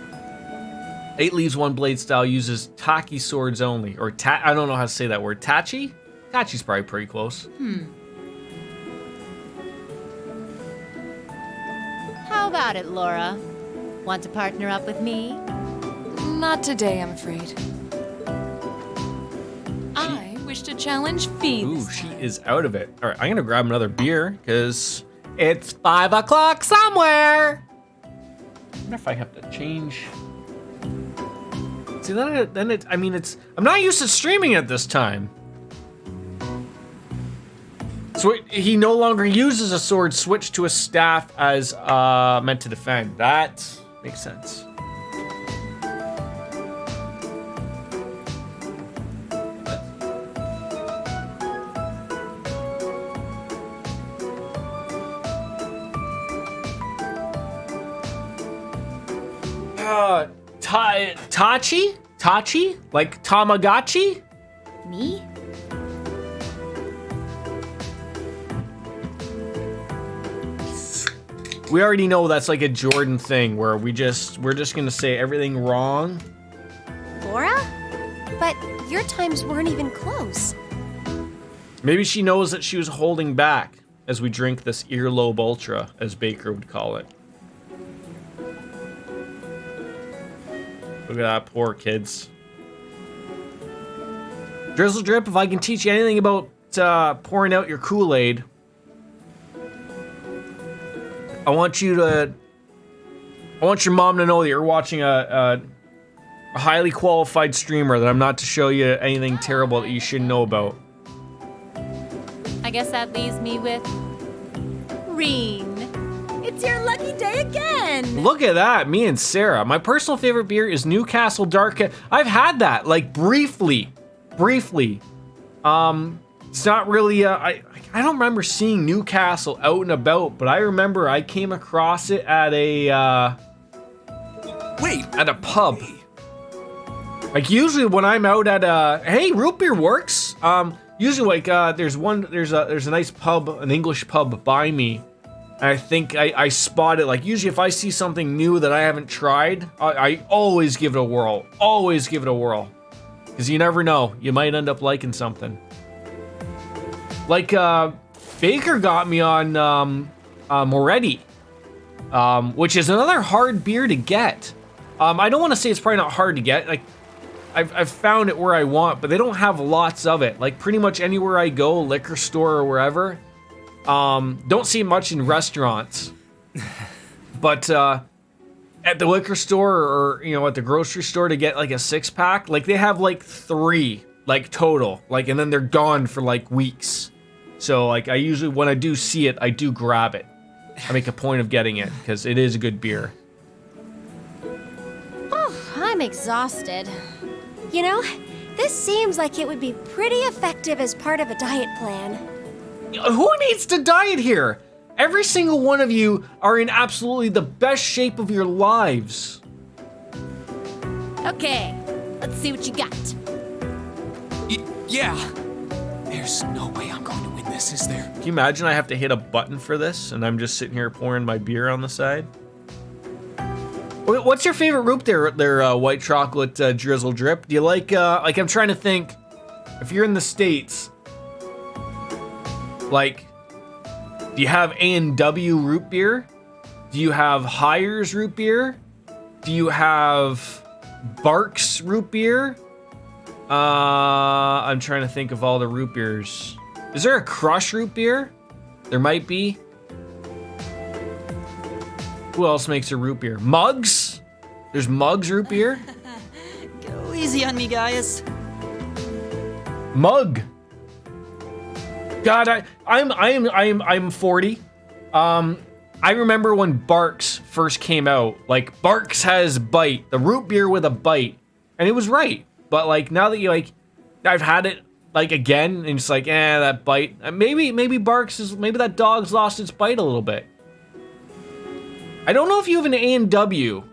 8 leaves, 1 blade style uses Taki swords only, or I don't know how to say that word. Tachi? Tachi's probably pretty close. How about it, Laura? Want to partner up with me? Not today, I'm afraid. I wish to challenge Fee. Ooh, she is out of it. All right, I'm gonna grab another beer because it's 5 o'clock somewhere. I wonder if I have to change. See, then I'm not used to streaming at this time. He no longer uses a sword, switched to a staff as meant to defend. That makes sense. Tachi? Tachi? Like Tamagotchi? Me? We already know that's like a Jordan thing where we're just gonna say everything wrong. Laura? But your times weren't even close. Maybe she knows that she was holding back as we drink this earlobe ultra, as Baker would call it. Look at that, poor kids. Drizzle Drip, if I can teach you anything about pouring out your Kool-Aid, I want your mom to know that you're watching a highly qualified streamer, that I'm not to show you anything terrible that you shouldn't know about. I guess that leaves me with Reen. It's your lucky day again. Look at that, me and Sarah. My personal favorite beer is Newcastle Dark. I've had that, like, briefly. It's not really, I don't remember seeing Newcastle out and about, but I remember I came across it at a pub. Like, usually when I'm out at hey, root beer works. Usually, like, there's a nice pub, an English pub by me. And I think I spot it. Like, usually if I see something new that I haven't tried, I always give it a whirl. Always give it a whirl. Because you never know. You might end up liking something. Like, Baker got me on Moretti, which is another hard beer to get. I don't want to say it's probably not hard to get. Like, I've found it where I want, but they don't have lots of it. Like, pretty much anywhere I go, liquor store or wherever, don't see much in restaurants. But at the liquor store or, you know, at the grocery store to get like a 6-pack, like they have like 3, like total, like, and then they're gone for like weeks. So like I usually, when I do see it, I do grab it. I make a point of getting it because it is a good beer. Oh, I'm exhausted. You know, this seems like it would be pretty effective as part of a diet plan. Who needs to diet here? Every single one of you are in absolutely the best shape of your lives. Okay, let's see what you got. Yeah. There's no way I'm going to win this, is there? Can you imagine I have to hit a button for this and I'm just sitting here pouring my beer on the side? What's your favorite root there, white chocolate drizzle drip? Do you like I'm trying to think, if you're in the States, like, do you have A&W root beer? Do you have Hires root beer? Do you have Barks root beer? I'm trying to think of all the root beers. Is there a Crush root beer? There might be. Who else makes a root beer? Mugs? There's Mugs root beer? Go easy on me, guys. Mug. God, I'm 40. I remember when Barks first came out. Like, Barks has bite, the root beer with a bite, and it was right. But like, now that you like, I've had it like again, and it's like, that bite. Maybe Barks is, maybe that dog's lost its bite a little bit. I don't know if you have an A&W.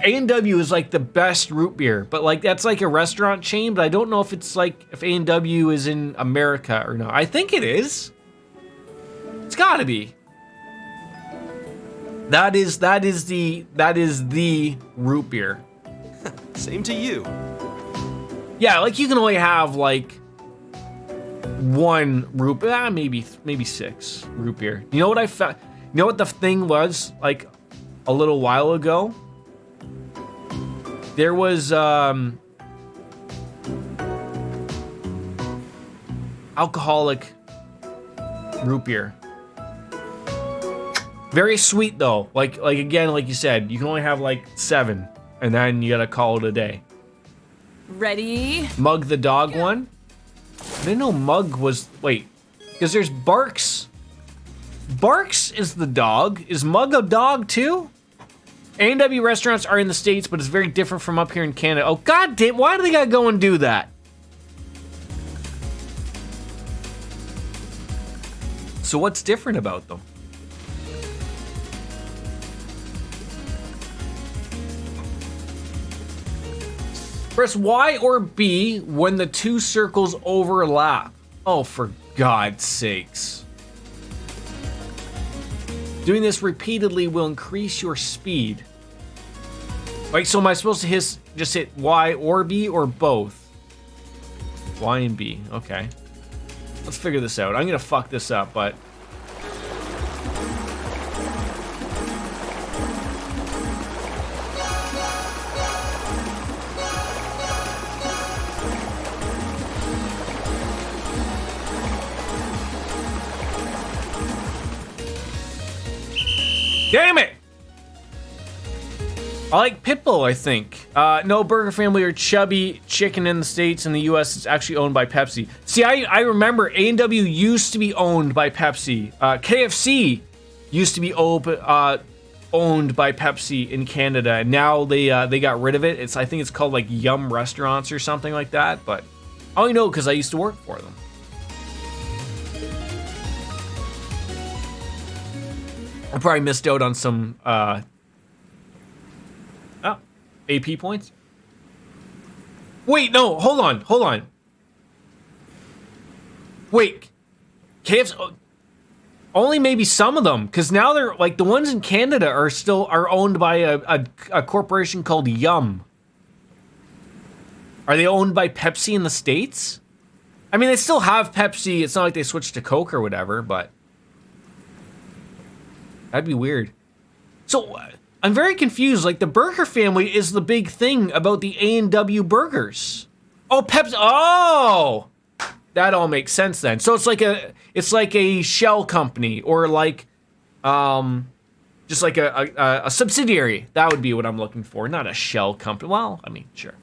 A&W is like the best root beer, but like that's like a restaurant chain, but I don't know if it's like, if A&W is in America or not. I think it is. It's gotta be. That is the root beer. Same to you. Yeah, like you can only have like one root beer, maybe 6 root beer. You know what I found? You know what the thing was like a little while ago? There was alcoholic root beer. Very sweet though. Like again, like you said, you can only have like 7, and then you gotta call it a day. Ready? Mug the dog one? I didn't know Mug was. Wait, Because there's Barks. Barks is the dog. Is Mug a dog too? A&W restaurants are in the States, but it's very different from up here in Canada. Oh, god damn, why do they gotta go and do that? So what's different about them? Press Y or B when the two circles overlap. Oh, for God's sakes. Doing this repeatedly will increase your speed. Like, so am I supposed to just hit Y or B or both? Y and B, okay. Let's figure this out. I'm gonna fuck this up, but... Damn it! I like Pitbull, I think. No, Burger Family or Chubby Chicken in the States. In the US, it's actually owned by Pepsi. See, I remember A&W used to be owned by Pepsi. KFC used to be owned by Pepsi in Canada, and now they got rid of it. I think it's called like Yum Restaurants or something like that, but I only know because I used to work for them. I probably missed out on some AP points. Wait, no, hold on. Wait, KFC only maybe some of them, because now they're like the ones in Canada are owned by a corporation called Yum. Are they owned by Pepsi in the States? I mean, they still have Pepsi. It's not like they switched to Coke or whatever, but that'd be weird. So I'm very confused. Like, the Burger Family is the big thing about the A&W burgers. Oh, Pepsi. Oh, that all makes sense then. So it's like a shell company, or like, just like a subsidiary. That would be what I'm looking for. Not a shell company. Well, I mean, sure.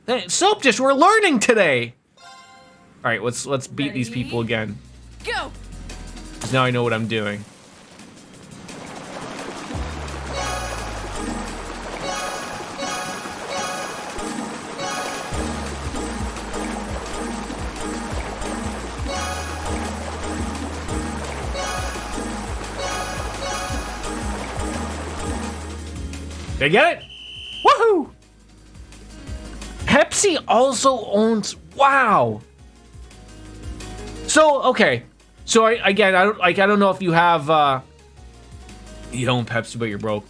Hey, Soap Dish, we're learning today. All right, let's beat these people again. Go. 'Cause now I know what I'm doing. Did I get it? Woohoo! Pepsi also owns. Wow. So okay. So I don't know if you have. You own Pepsi, but you're broke.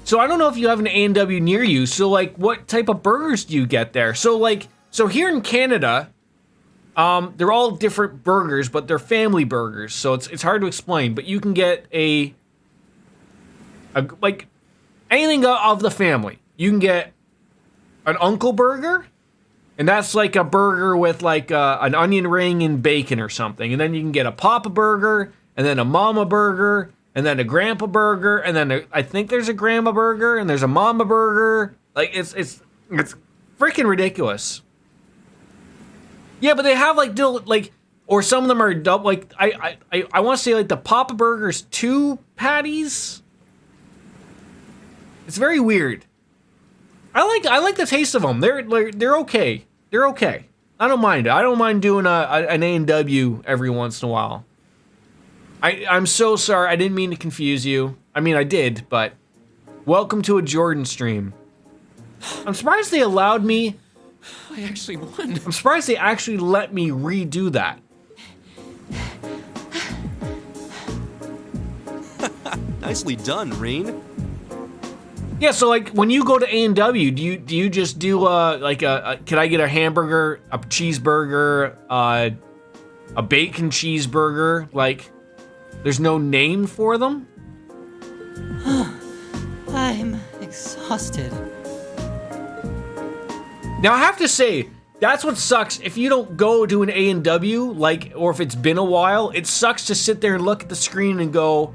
So I don't know if you have an A&W near you. So like, what type of burgers do you get there? So here in Canada, they're all different burgers, but they're family burgers. So it's hard to explain. But you can get a like. Anything of the family. You can get an Uncle Burger, and that's like a burger with like an onion ring and bacon or something. And then you can get a Papa Burger, and then a Mama Burger, and then a Grandpa Burger, and then I think there's a Grandma Burger, and there's a Mama Burger. Like, it's freaking ridiculous. Yeah, but they have like or some of them are double. Like I want to say like the Papa Burger's 2 patties. It's very weird. I like the taste of them. They're okay. They're okay. I don't mind it. I don't mind doing an A&W every once in a while. I'm so sorry. I didn't mean to confuse you. I mean, I did, but welcome to a Jordan stream. I'm surprised they allowed me. I actually won. I'm surprised they actually let me redo that. Nicely done, Reen. Yeah, so like when you go to A&W, do you just do can I get a hamburger, a cheeseburger, a bacon cheeseburger? Like, there's no name for them? I'm exhausted. Now I have to say, that's what sucks. If you don't go to an A&W, like, or if it's been a while, it sucks to sit there and look at the screen and go,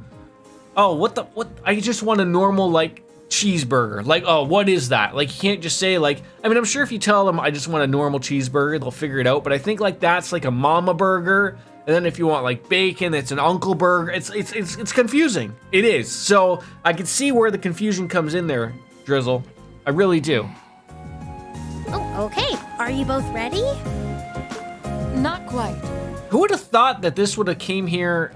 oh, what? I just want a normal, like, cheeseburger. Like, oh, what is that? Like, you can't just say like, I mean, I'm sure if you tell them I just want a normal cheeseburger, they'll figure it out. But I think like that's like a mama burger. And then if you want like bacon, it's an uncle burger. It's confusing. It is. So I can see where the confusion comes in there, Drizzle. I really do. Oh, okay. Are you both ready? Not quite. Who would have thought that this would have came here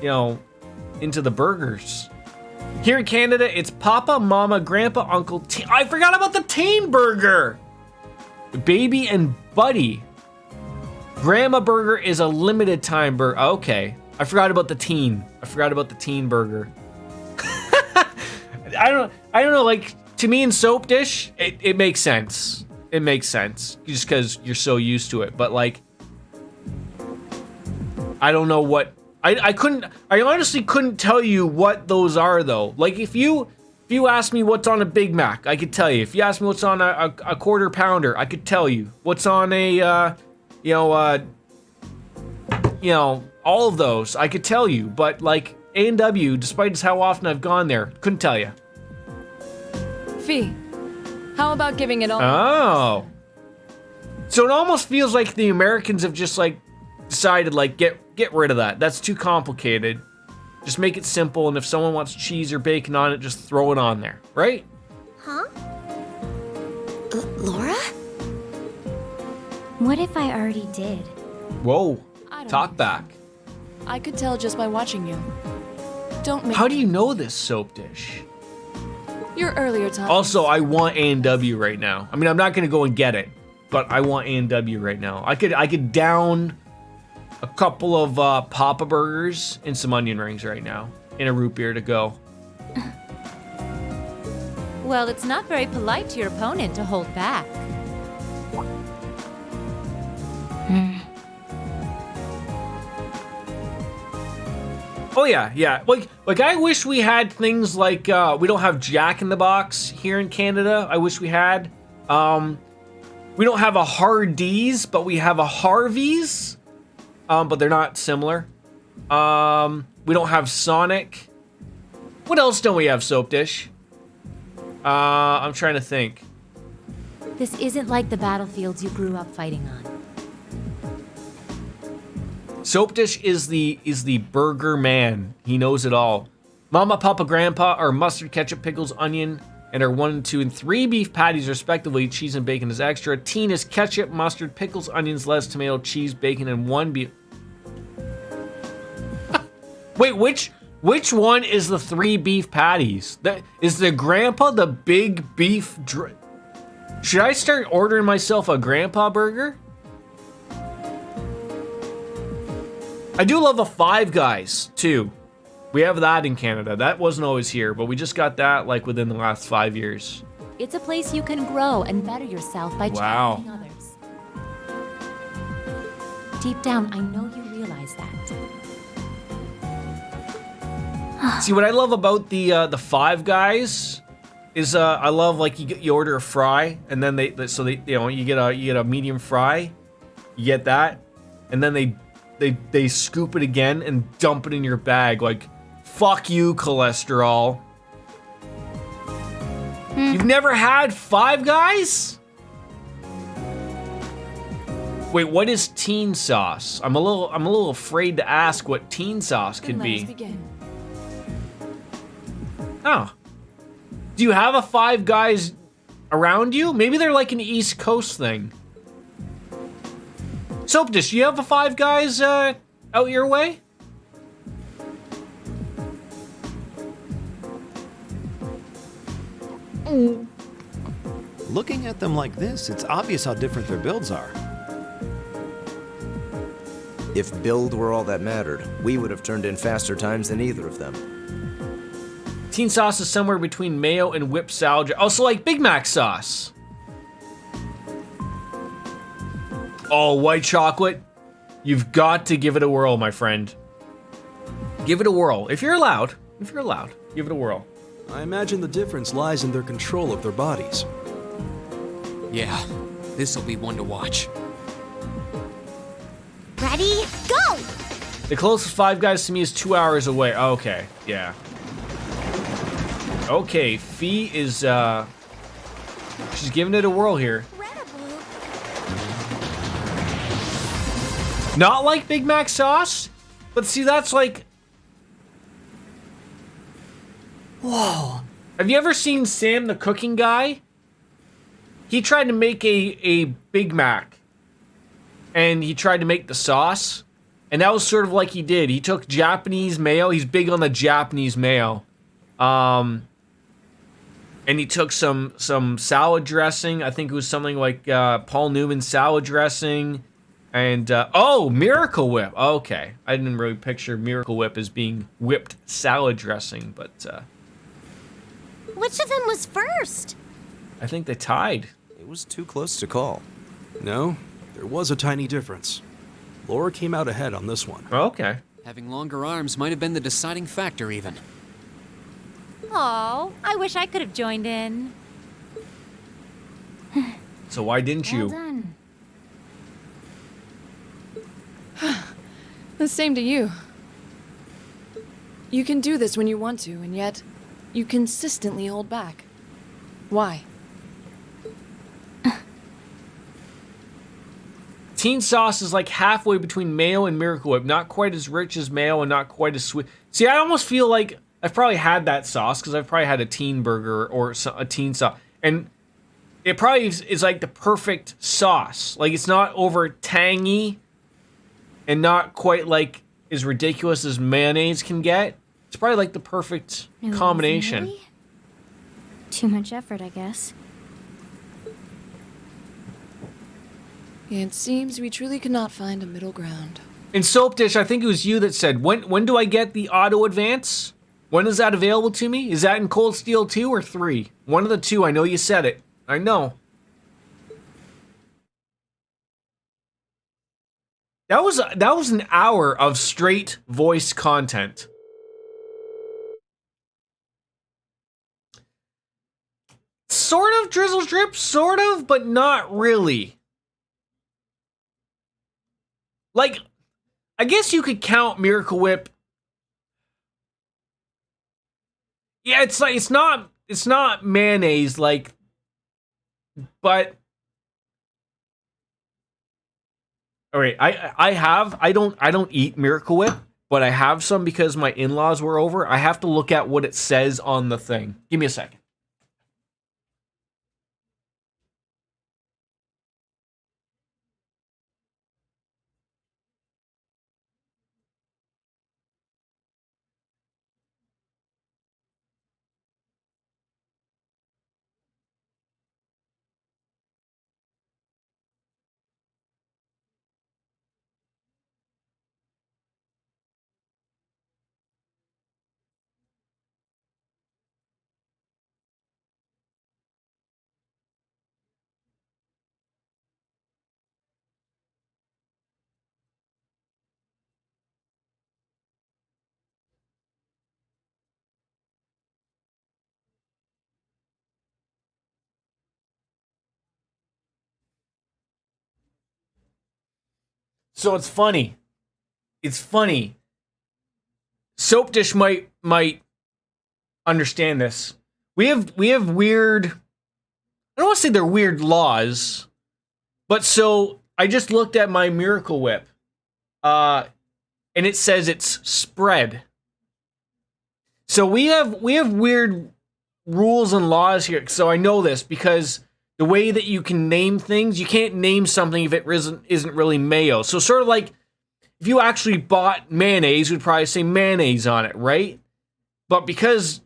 into the burgers? Here in Canada, it's Papa, Mama, Grandpa, Uncle, I forgot about the teen burger. Baby and Buddy. Grandma burger is a limited time burger. Okay. I forgot about the teen. I forgot about the teen burger. I don't know, like, to me in Soap Dish, it makes sense. It makes sense. Just because you're so used to it. But like, I don't know what I honestly couldn't tell you what those are though. Like if you ask me what's on a Big Mac, I could tell you. If you ask me what's on a quarter pounder, I could tell you. What's on a all of those, I could tell you. But like A&W, despite how often I've gone there, couldn't tell you. Fee, how about giving it all? Oh. So it almost feels like the Americans have just like decided like get rid of that. That's too complicated. Just make it simple, and if someone wants cheese or bacon on it, just throw it on there, right? Huh? Laura? What if I already did? Whoa. I don't Talk think back. I could tell just by watching you. Don't make How do you know this, Soap Dish? your earlier time. Also, I want A&W right now. I mean, I'm not gonna go and get it, but I want A&W right now. I could down a couple of Papa burgers and some onion rings right now in a root beer to go. Well, it's not very polite to your opponent to hold back. Oh yeah. Like I wish we had things like we don't have Jack in the Box here in Canada. I wish we had. We don't have a Hardee's, but we have a Harvey's. But they're not similar. We don't have Sonic. What else don't we have, Soap Dish? I'm trying to think. This isn't like the battlefields you grew up fighting on. Soap Dish is the burger man. He knows it all. Mama, Papa, Grandpa are mustard, ketchup, pickles, onion, and are 1, 2, and 3 beef patties respectively. Cheese and bacon is extra. Teen is ketchup, mustard, pickles, onions, lettuce, tomato, cheese, bacon, and 1 beef. Wait, which one is the 3 beef patties? Is the Grandpa the big beef? Should I start ordering myself a Grandpa burger? I do love a Five Guys too. We have that in Canada. That wasn't always here, but we just got that like within the last 5 years. It's a place you can grow and better yourself by challenging others. Deep down, I know you realize that. See, what I love about the Five Guys is I love like you order a fry, and then you get a medium fry, you get that, and then they scoop it again and dump it in your bag. Like, fuck you, cholesterol. You've never had Five Guys? Wait, what is teen sauce? I'm a little afraid to ask what teen sauce could be. Oh. Do you have a Five Guys around you? Maybe they're like an East Coast thing. Soap Dish, do you have a Five Guys out your way? Looking at them like this, it's obvious how different their builds are. If build were all that mattered, we would have turned in faster times than either of them. Teen sauce is somewhere between mayo and whipped salad. Also like Big Mac sauce. Oh, white chocolate. You've got to give it a whirl, my friend. Give it a whirl. If you're allowed, give it a whirl. I imagine the difference lies in their control of their bodies. Yeah, this'll be one to watch. Ready? Go! The closest Five Guys to me is 2 hours away. Okay, yeah. Okay, Fee is, she's giving it a whirl here. Not like Big Mac sauce, but see, that's like... Whoa. Have you ever seen Sam the Cooking Guy? He tried to make a Big Mac, and he tried to make the sauce, and that was sort of like he did. He took Japanese mayo. He's big on the Japanese mayo. And he took some salad dressing. I think it was something like Paul Newman salad dressing. And, oh, Miracle Whip. Okay. I didn't really picture Miracle Whip as being whipped salad dressing, but, Which of them was first? I think they tied. It was too close to call. No, there was a tiny difference. Laura came out ahead on this one. Okay. Having longer arms might have been the deciding factor, even. Oh, I wish I could have joined in. So why didn't you? Done. The same to you. You can do this when you want to, and yet you consistently hold back. Why? Teen sauce is like halfway between mayo and Miracle Whip. Not quite as rich as mayo and not quite as sweet. See, I almost feel like I've probably had that sauce because I've probably had a teen burger or a teen sauce. And it probably is like the perfect sauce. Like, it's not over tangy and not quite like as ridiculous as mayonnaise can get. It's probably like the perfect combination. Really? Too much effort, I guess. It seems we truly cannot find a middle ground. In Soap Dish, I think it was you that said, when do I get the auto advance? When is that available to me? Is that in Cold Steel 2 or 3? One of the two. I know you said it. I know. That was an hour of straight voice content. Sort of Drizzle Drip, sort of, but not really. Like, I guess you could count Miracle Whip. Yeah, it's like it's not mayonnaise, like, but all right, I don't eat Miracle Whip, but I have some because my in-laws were over. I have to look at what it says on the thing. Give me a second. So it's funny. It's funny. Soap Dish might understand this. We have weird, I don't want to say they're weird laws, but so I just looked at my Miracle Whip, and it says it's spread. So we have weird rules and laws here. So I know this because the way that you can name things, you can't name something if it isn't really mayo. So sort of like if you actually bought mayonnaise, you'd probably say mayonnaise on it, right? But because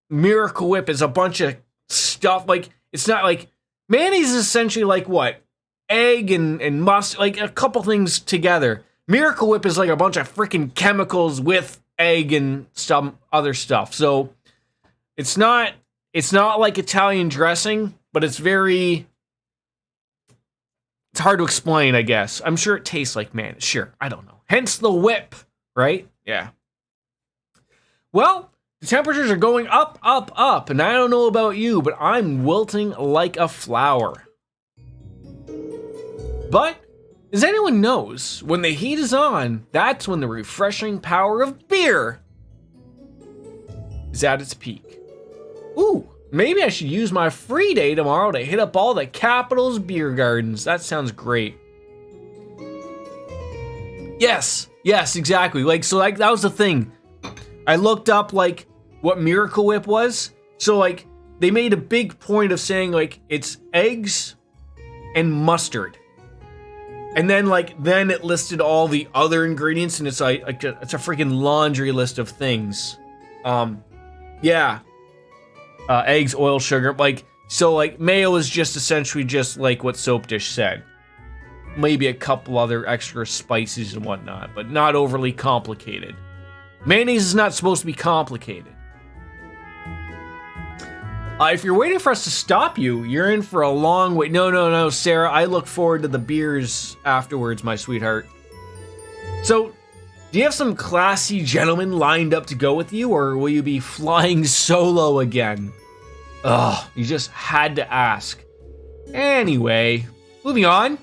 Miracle Whip is a bunch of stuff, like it's not like mayonnaise is essentially like what? Egg and mustard, like a couple things together. Miracle Whip is like a bunch of freaking chemicals with egg and some other stuff. So it's not like Italian dressing, but it's hard to explain, I guess. I'm sure it tastes like mayonnaise. Sure, I don't know. Hence the whip, right? Yeah. Well, the temperatures are going up, up, up, and I don't know about you, but I'm wilting like a flower. But, as anyone knows, when the heat is on, that's when the refreshing power of beer is at its peak. Ooh, maybe I should use my free day tomorrow to hit up all the capital's beer gardens. That sounds great. Yes, exactly. That was the thing. I looked up like what Miracle Whip was. So like they made a big point of saying like it's eggs and mustard. And then it listed all the other ingredients, and it's it's a freaking laundry list of things. Eggs, oil, sugar, mayo is just essentially just like what Soap Dish said. Maybe a couple other extra spices and whatnot, but not overly complicated. Mayonnaise is not supposed to be complicated. If you're waiting for us to stop you, you're in for a long wait. No, Sarah, I look forward to the beers afterwards, my sweetheart. So, do you have some classy gentlemen lined up to go with you, or will you be flying solo again? Ugh, you just had to ask. Anyway, moving on.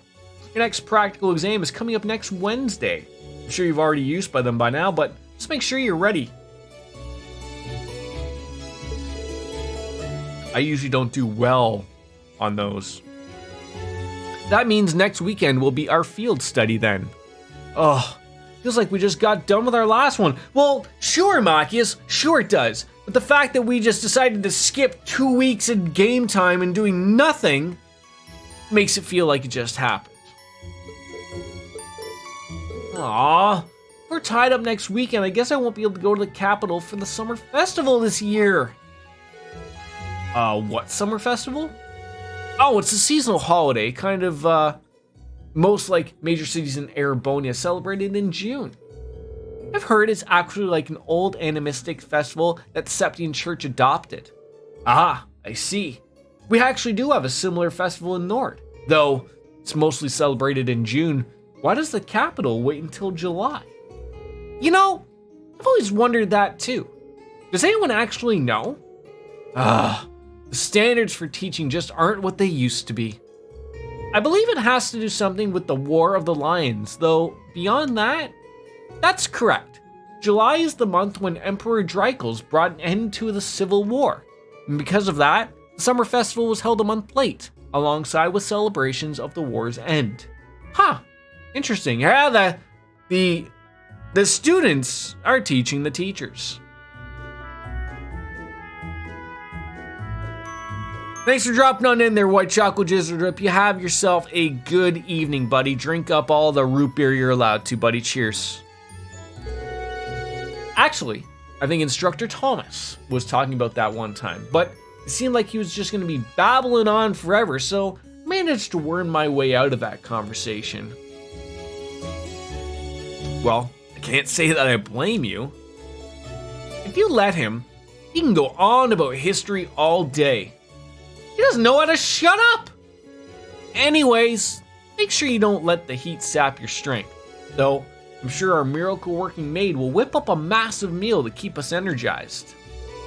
Your next practical exam is coming up next Wednesday. I'm sure you've already used by them by now, but just make sure you're ready. I usually don't do well on those. That means next weekend will be our field study then. Ugh, feels like we just got done with our last one. Well, sure, Machias, sure it does. But the fact that we just decided to skip 2 weeks in game time and doing nothing makes it feel like it just happened. Aww, we're tied up next weekend. I guess I won't be able to go to the capital for the summer festival this year. What summer festival? Oh, it's a seasonal holiday, kind of, most like major cities in Erebonia celebrated in June. I've heard it's actually like an old animistic festival that Septian Church adopted. Ah, I see. We actually do have a similar festival in Nord, though it's mostly celebrated in June. Why does the capital wait until July? You know, I've always wondered that too. Does anyone actually know? The standards for teaching just aren't what they used to be. I believe it has to do something with the War of the Lions, though beyond that, that's correct. July is the month when Emperor Dreikels brought an end to the Civil War, and because of that, the summer festival was held a month late, alongside with celebrations of the war's end. Huh, interesting. Yeah, the students are teaching the teachers. Thanks for dropping on in there, White Chocolate Jizzle Drip. You have yourself a good evening, buddy. Drink up all the root beer you're allowed to, buddy. Cheers. Actually, I think Instructor Thomas was talking about that one time, but it seemed like he was just going to be babbling on forever, so I managed to worm my way out of that conversation. Well, I can't say that I blame you. If you let him, he can go on about history all day. He doesn't know how to shut up! Anyways, make sure you don't let the heat sap your strength. Though, I'm sure our miracle working maid will whip up a massive meal to keep us energized.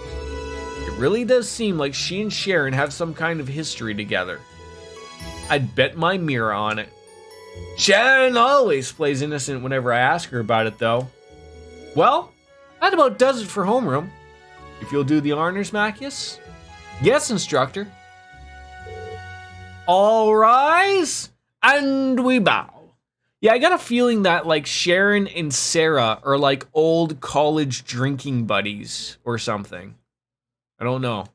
It really does seem like she and Sharon have some kind of history together. I'd bet my mirror on it. Sharon always plays innocent whenever I ask her about it, though. Well, that about does it for homeroom. If you'll do the honors, Machias? Yes, instructor. All rise, and we bow. Yeah, I got a feeling that like Sharon and Sarah are like old college drinking buddies or something. I don't know.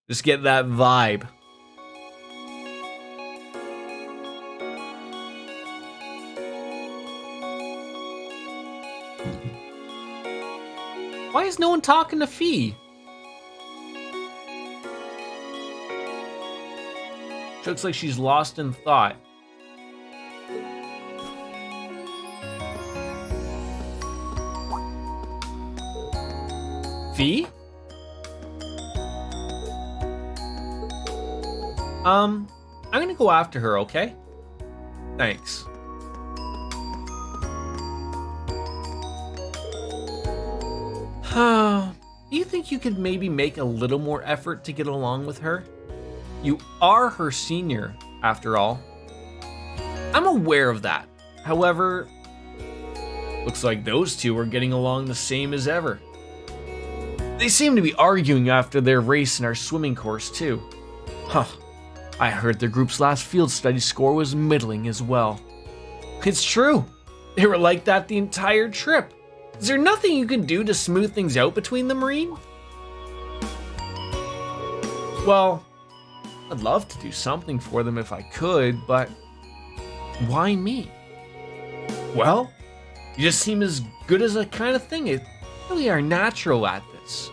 Just get that vibe. Why is no one talking to Fee? She looks like she's lost in thought. Fee? I'm gonna go after her, okay? Thanks. Do you think you could maybe make a little more effort to get along with her? You are her senior, after all. I'm aware of that. However, looks like those two are getting along the same as ever. They seem to be arguing after their race in our swimming course, too. Huh. I heard their group's last field study score was middling as well. It's true. They were like that the entire trip. Is there nothing you can do to smooth things out between them, Marine? Well, I'd love to do something for them if I could, but why me? Well, you just seem as good as a kind of thing. You really are natural at this.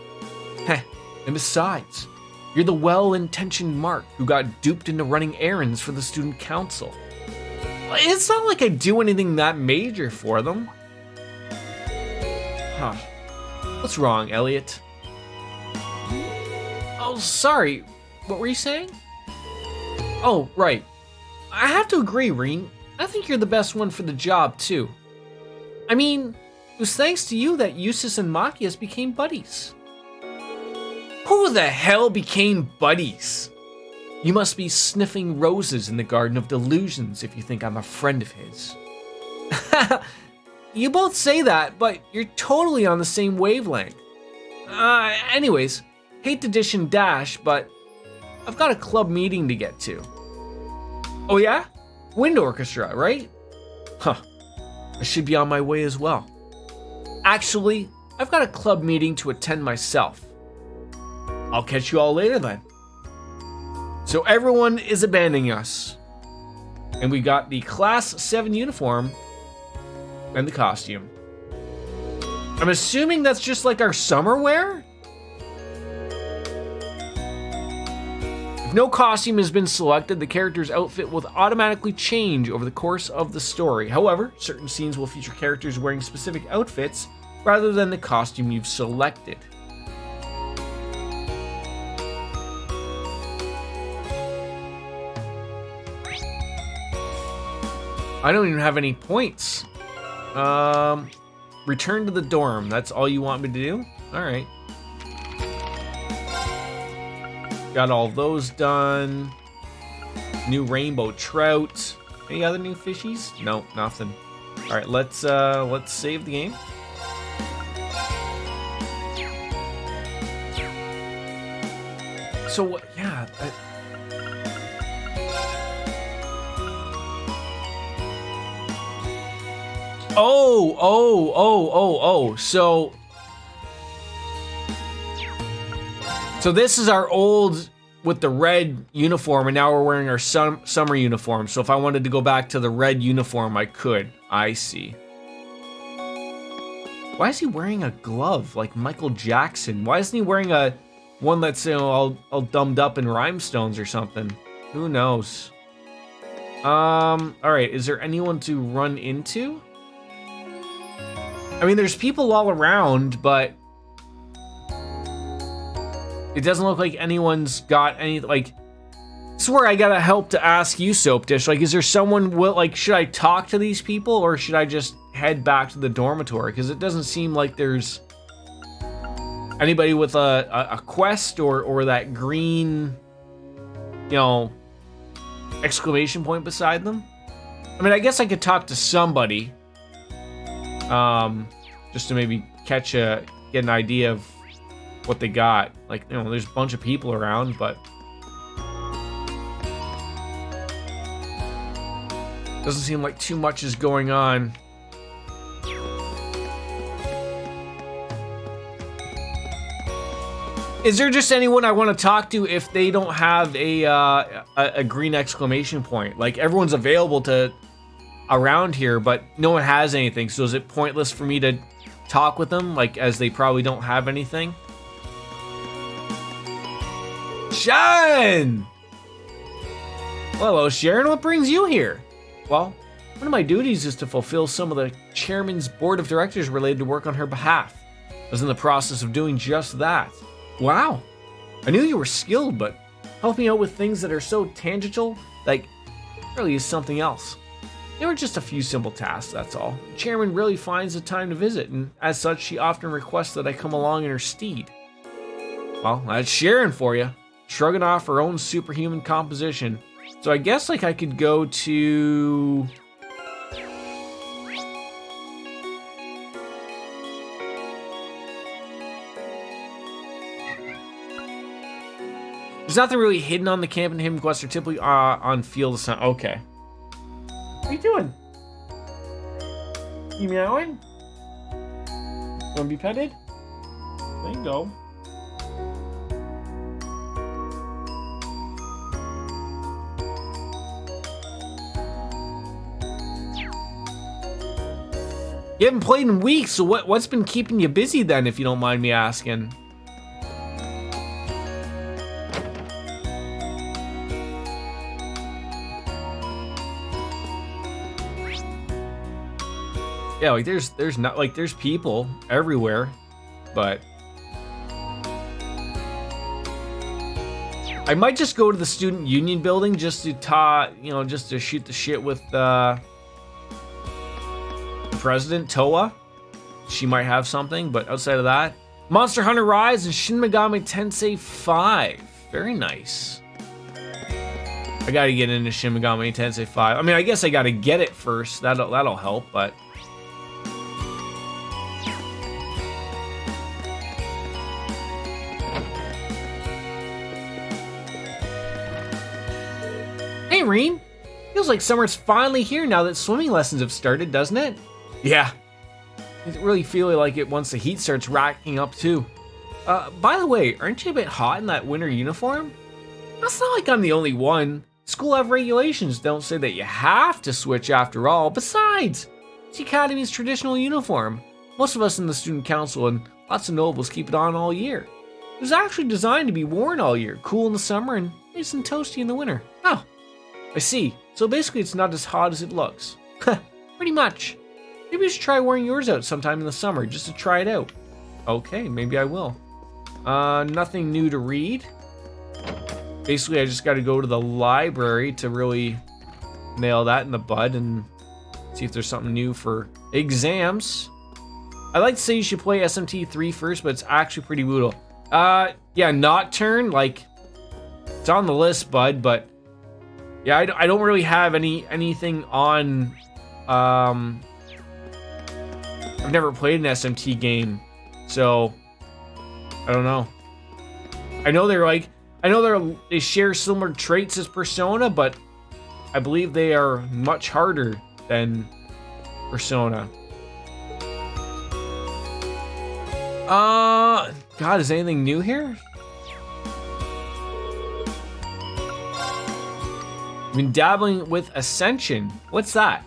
Heh, and besides, you're the well-intentioned Mark who got duped into running errands for the student council. It's not like I do anything that major for them. Huh. What's wrong, Elliot? Oh, sorry. What were you saying? Oh, right. I have to agree, Reen. I think you're the best one for the job, too. I mean, it was thanks to you that Eustace and Machias became buddies. Who the hell became buddies? You must be sniffing roses in the Garden of Delusions if you think I'm a friend of his. You both say that, but you're totally on the same wavelength. Anyways, hate to dish and dash, but I've got a club meeting to get to. Oh yeah? Wind orchestra, right? Huh. I should be on my way as well. Actually, I've got a club meeting to attend myself. I'll catch you all later then. So everyone is abandoning us. And we got the Class 7 uniform and the costume. I'm assuming that's just like our summer wear? If no costume has been selected, the character's outfit will automatically change over the course of the story. However, certain scenes will feature characters wearing specific outfits rather than the costume you've selected. I don't even have any points. Return to the dorm. That's all you want me to do? All right. Got all those done. New rainbow trout. Any other new fishies? No, nothing. All right, let's save the game. So yeah. Oh. So this is our old with the red uniform, and now we're wearing our summer uniform. So if I wanted to go back to the red uniform, I could. I see. Why is he wearing a glove like Michael Jackson? Why isn't he wearing a one that's, you know, all dumbed up in rhinestones or something? Who knows? All right. Is there anyone to run into? I mean, there's people all around, but it doesn't look like anyone's got any, like, this is where I gotta help to ask you, Soap Dish. Like, is there someone, like, should I talk to these people or should I just head back to the dormitory? Because it doesn't seem like there's anybody with a quest or that green, you know, exclamation point beside them. I mean, I guess I could talk to somebody. Just to maybe get an idea of what they got. Like, you know, there's a bunch of people around, but doesn't seem like too much is going on. Is there just anyone I want to talk to if they don't have a green exclamation point? Like, everyone's available to around here, but no one has anything. So is it pointless for me to talk with them, like, as they probably don't have anything? Sharon! Well, hello, Sharon. What brings you here? Well, one of my duties is to fulfill some of the chairman's board of directors related to work on her behalf. I was in the process of doing just that. Wow. I knew you were skilled, but helping out with things that are so tangential, like, really is something else. There were just a few simple tasks, that's all. The chairman really finds the time to visit, and as such, she often requests that I come along in her stead. Well, that's Sharon for you, shrugging off her own superhuman composition. So I guess, like, I could go to... There's nothing really hidden on the camp and hidden quests are typically on field assignment. Okay. What are you doing? You meowing? Want to be petted? There you go. You haven't played in weeks, so what's been keeping you busy then, if you don't mind me asking? Yeah, like there's people everywhere, but I might just go to the student union building just to just to shoot the shit with President Toa. She might have something, but outside of that, Monster Hunter Rise and Shin Megami Tensei 5. Very nice. I gotta get into Shin Megami Tensei 5. I mean, I guess I gotta get it first. That'll help, but hey, Reen. Feels like summer's finally here now that swimming lessons have started, doesn't it? Yeah. It really feels like it once the heat starts racking up too. By the way, aren't you a bit hot in that winter uniform? It's not like I'm the only one. School have regulations, don't say that you have to switch after all. Besides, it's the Academy's traditional uniform. Most of us in the student council and lots of nobles keep it on all year. It was actually designed to be worn all year, cool in the summer and nice and toasty in the winter. Oh, I see. So basically it's not as hot as it looks. Pretty much. Maybe you should try wearing yours out sometime in the summer just to try it out. Okay, maybe I will. Nothing new to read. Basically, I just got to go to the library to really nail that in the bud and see if there's something new for exams. I'd like to say you should play SMT 3 first, but it's actually pretty brutal. Yeah, Nocturne, like, it's on the list, bud, but yeah, I don't really have anything on, I've never played an SMT game, so I don't know. I know they share similar traits as Persona, but I believe they are much harder than Persona. God, is anything new here? I've been dabbling with Ascension. What's that?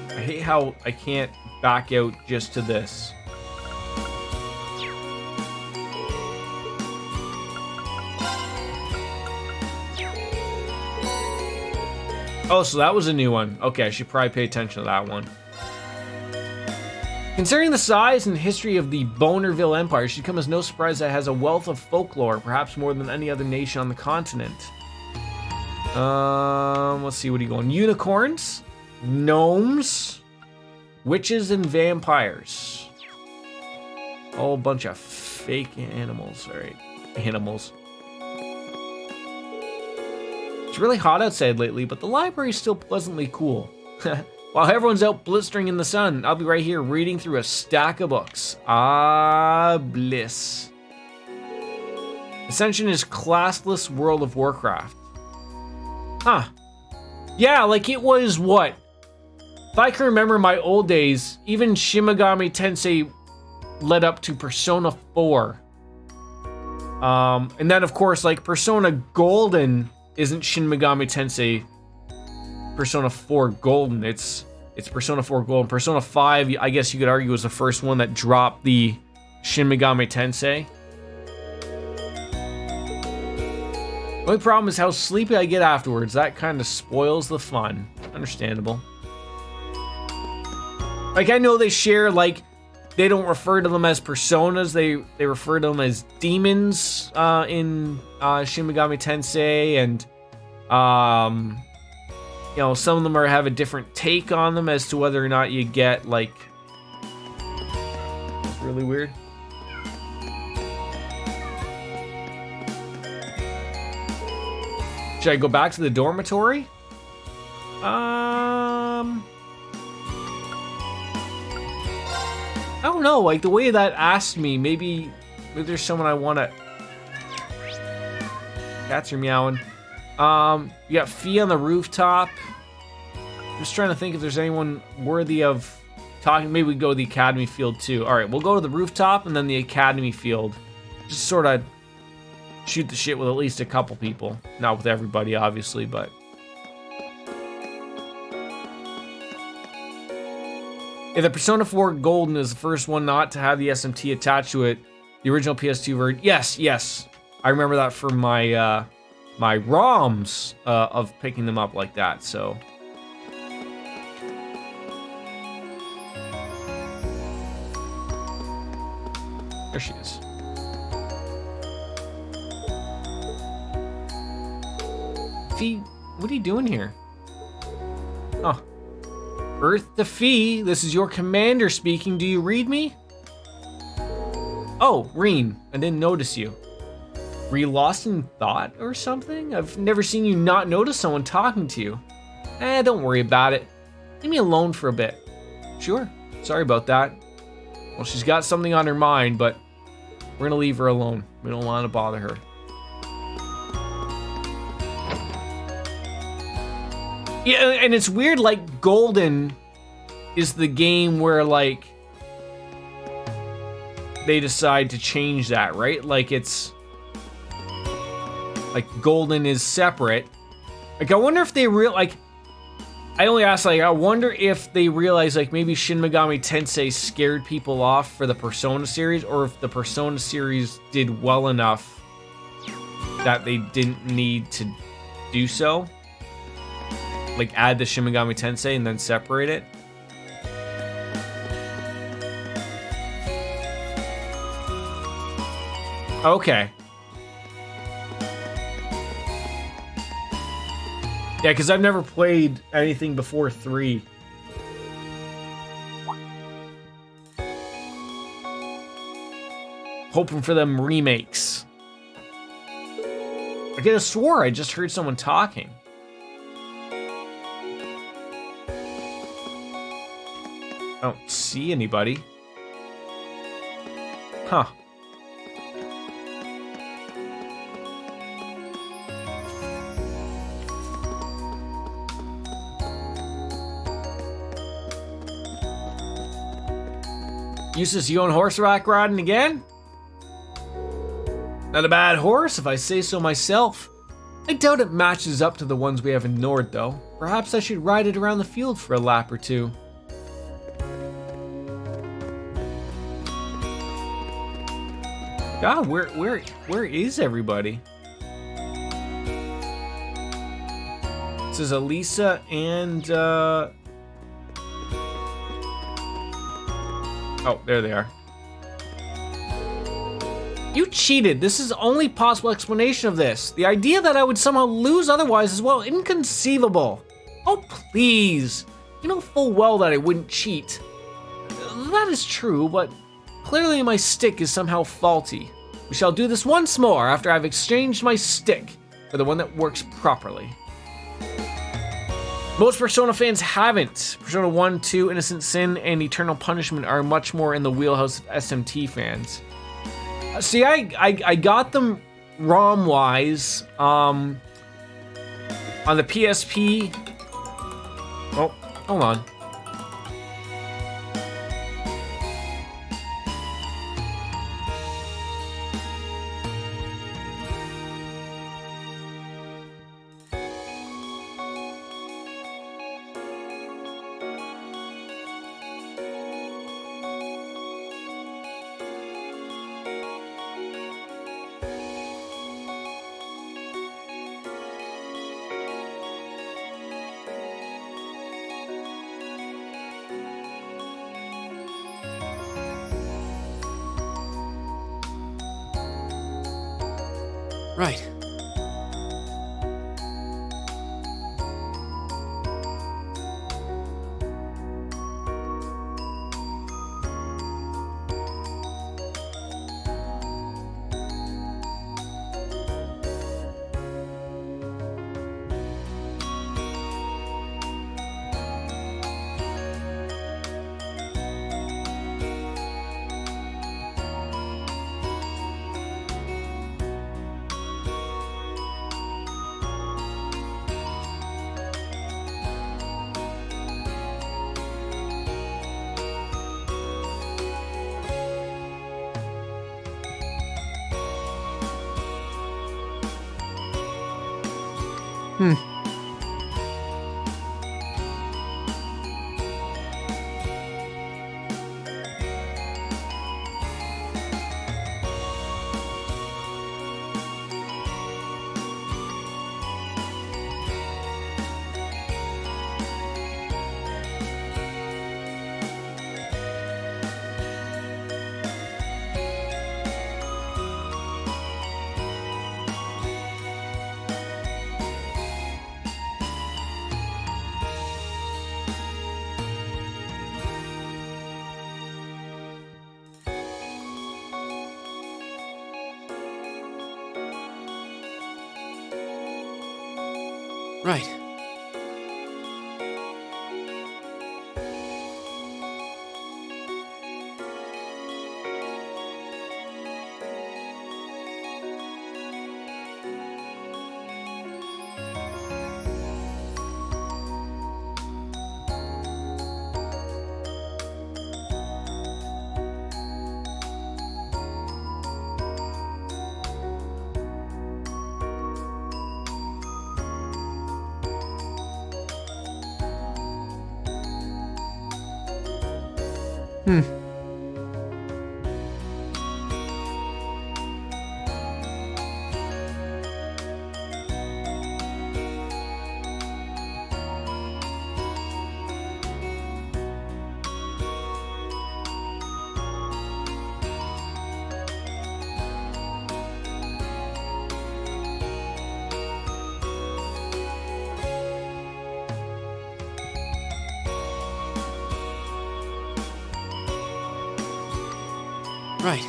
I hate how I can't back out just to this. Oh, so that was a new one. Okay, I should probably pay attention to that one. Considering the size and history of the Bonerville Empire, it should come as no surprise that it has a wealth of folklore, perhaps more than any other nation on the continent. Let's see, what are you going? Unicorns, gnomes, witches, and vampires. All a bunch of fake animals. All right, animals. It's really hot outside lately, but the library is still pleasantly cool. While everyone's out blistering in the sun, I'll be right here reading through a stack of books. Ah, bliss. Ascension is classless World of Warcraft. Huh. Yeah, like it was what? If I can remember my old days, even Shin Megami Tensei led up to Persona 4. And then of course, like Persona Golden isn't Shin Megami Tensei Persona 4 Golden. It's Persona 4 Golden. Persona 5, I guess you could argue, was the first one that dropped the Shin Megami Tensei. The only problem is how sleepy I get afterwards. That kind of spoils the fun. Understandable. Like, I know they share, like, they don't refer to them as personas. They refer to them as demons in Shin Megami Tensei, and you know, some of them have a different take on them as to whether or not you get, like, it's really weird. Should I go back to the dormitory? I don't know, like the way that asked me, maybe Maybe there's someone I want to... Cats are meowing. You got Fee on the rooftop. Just trying to think if there's anyone worthy of talking. Maybe we go to the academy field too. All right, we'll go to the rooftop and then the academy field. Just sort of shoot the shit with at least a couple people. Not with everybody, obviously, but... Yeah, the Persona 4 Golden is the first one not to have the SMT attached to it. The original PS2 version. Yes. I remember that from my my ROMs of picking them up like that, so... There she is. Fee, what are you doing here? Oh. Earth to Fee, this is your commander speaking. Do you read me? Oh, Reen, I didn't notice you. Were you lost in thought or something? I've never seen you not notice someone talking to you. Don't worry about it. Leave me alone for a bit. Sure, sorry about that. Well, she's got something on her mind, but we're gonna leave her alone. We don't want to bother her. Yeah, and it's weird, like, Golden is the game where, like, they decide to change that, right? Like, it's... Like, Golden is separate. Like, I wonder if they like... I only asked, like, I wonder if they realize, like, maybe Shin Megami Tensei scared people off for the Persona series, or if the Persona series did well enough that they didn't need to do so. Like, add the Shin Megami Tensei and then separate it. Okay. Yeah, because I've never played anything before 3. Hoping for them remakes. I could have swore I just heard someone talking. I don't see anybody. Huh. Eustace, you going horseback riding again? Not a bad horse, if I say so myself. I doubt it matches up to the ones we have in Nord, though. Perhaps I should ride it around the field for a lap or two. God, where is everybody? This is Elisa and oh, there they are. You cheated. This is the only possible explanation of this. The idea that I would somehow lose otherwise is, well, inconceivable. Oh, please. You know full well that I wouldn't cheat. That is true, but clearly my stick is somehow faulty. We shall do this once more after I've exchanged my stick for the one that works properly. Most Persona fans haven't. Persona 1, 2, Innocent Sin, and Eternal Punishment are much more in the wheelhouse of SMT fans. See, I got them ROM-wise on the PSP. Oh, hold on. Right. Right. Right.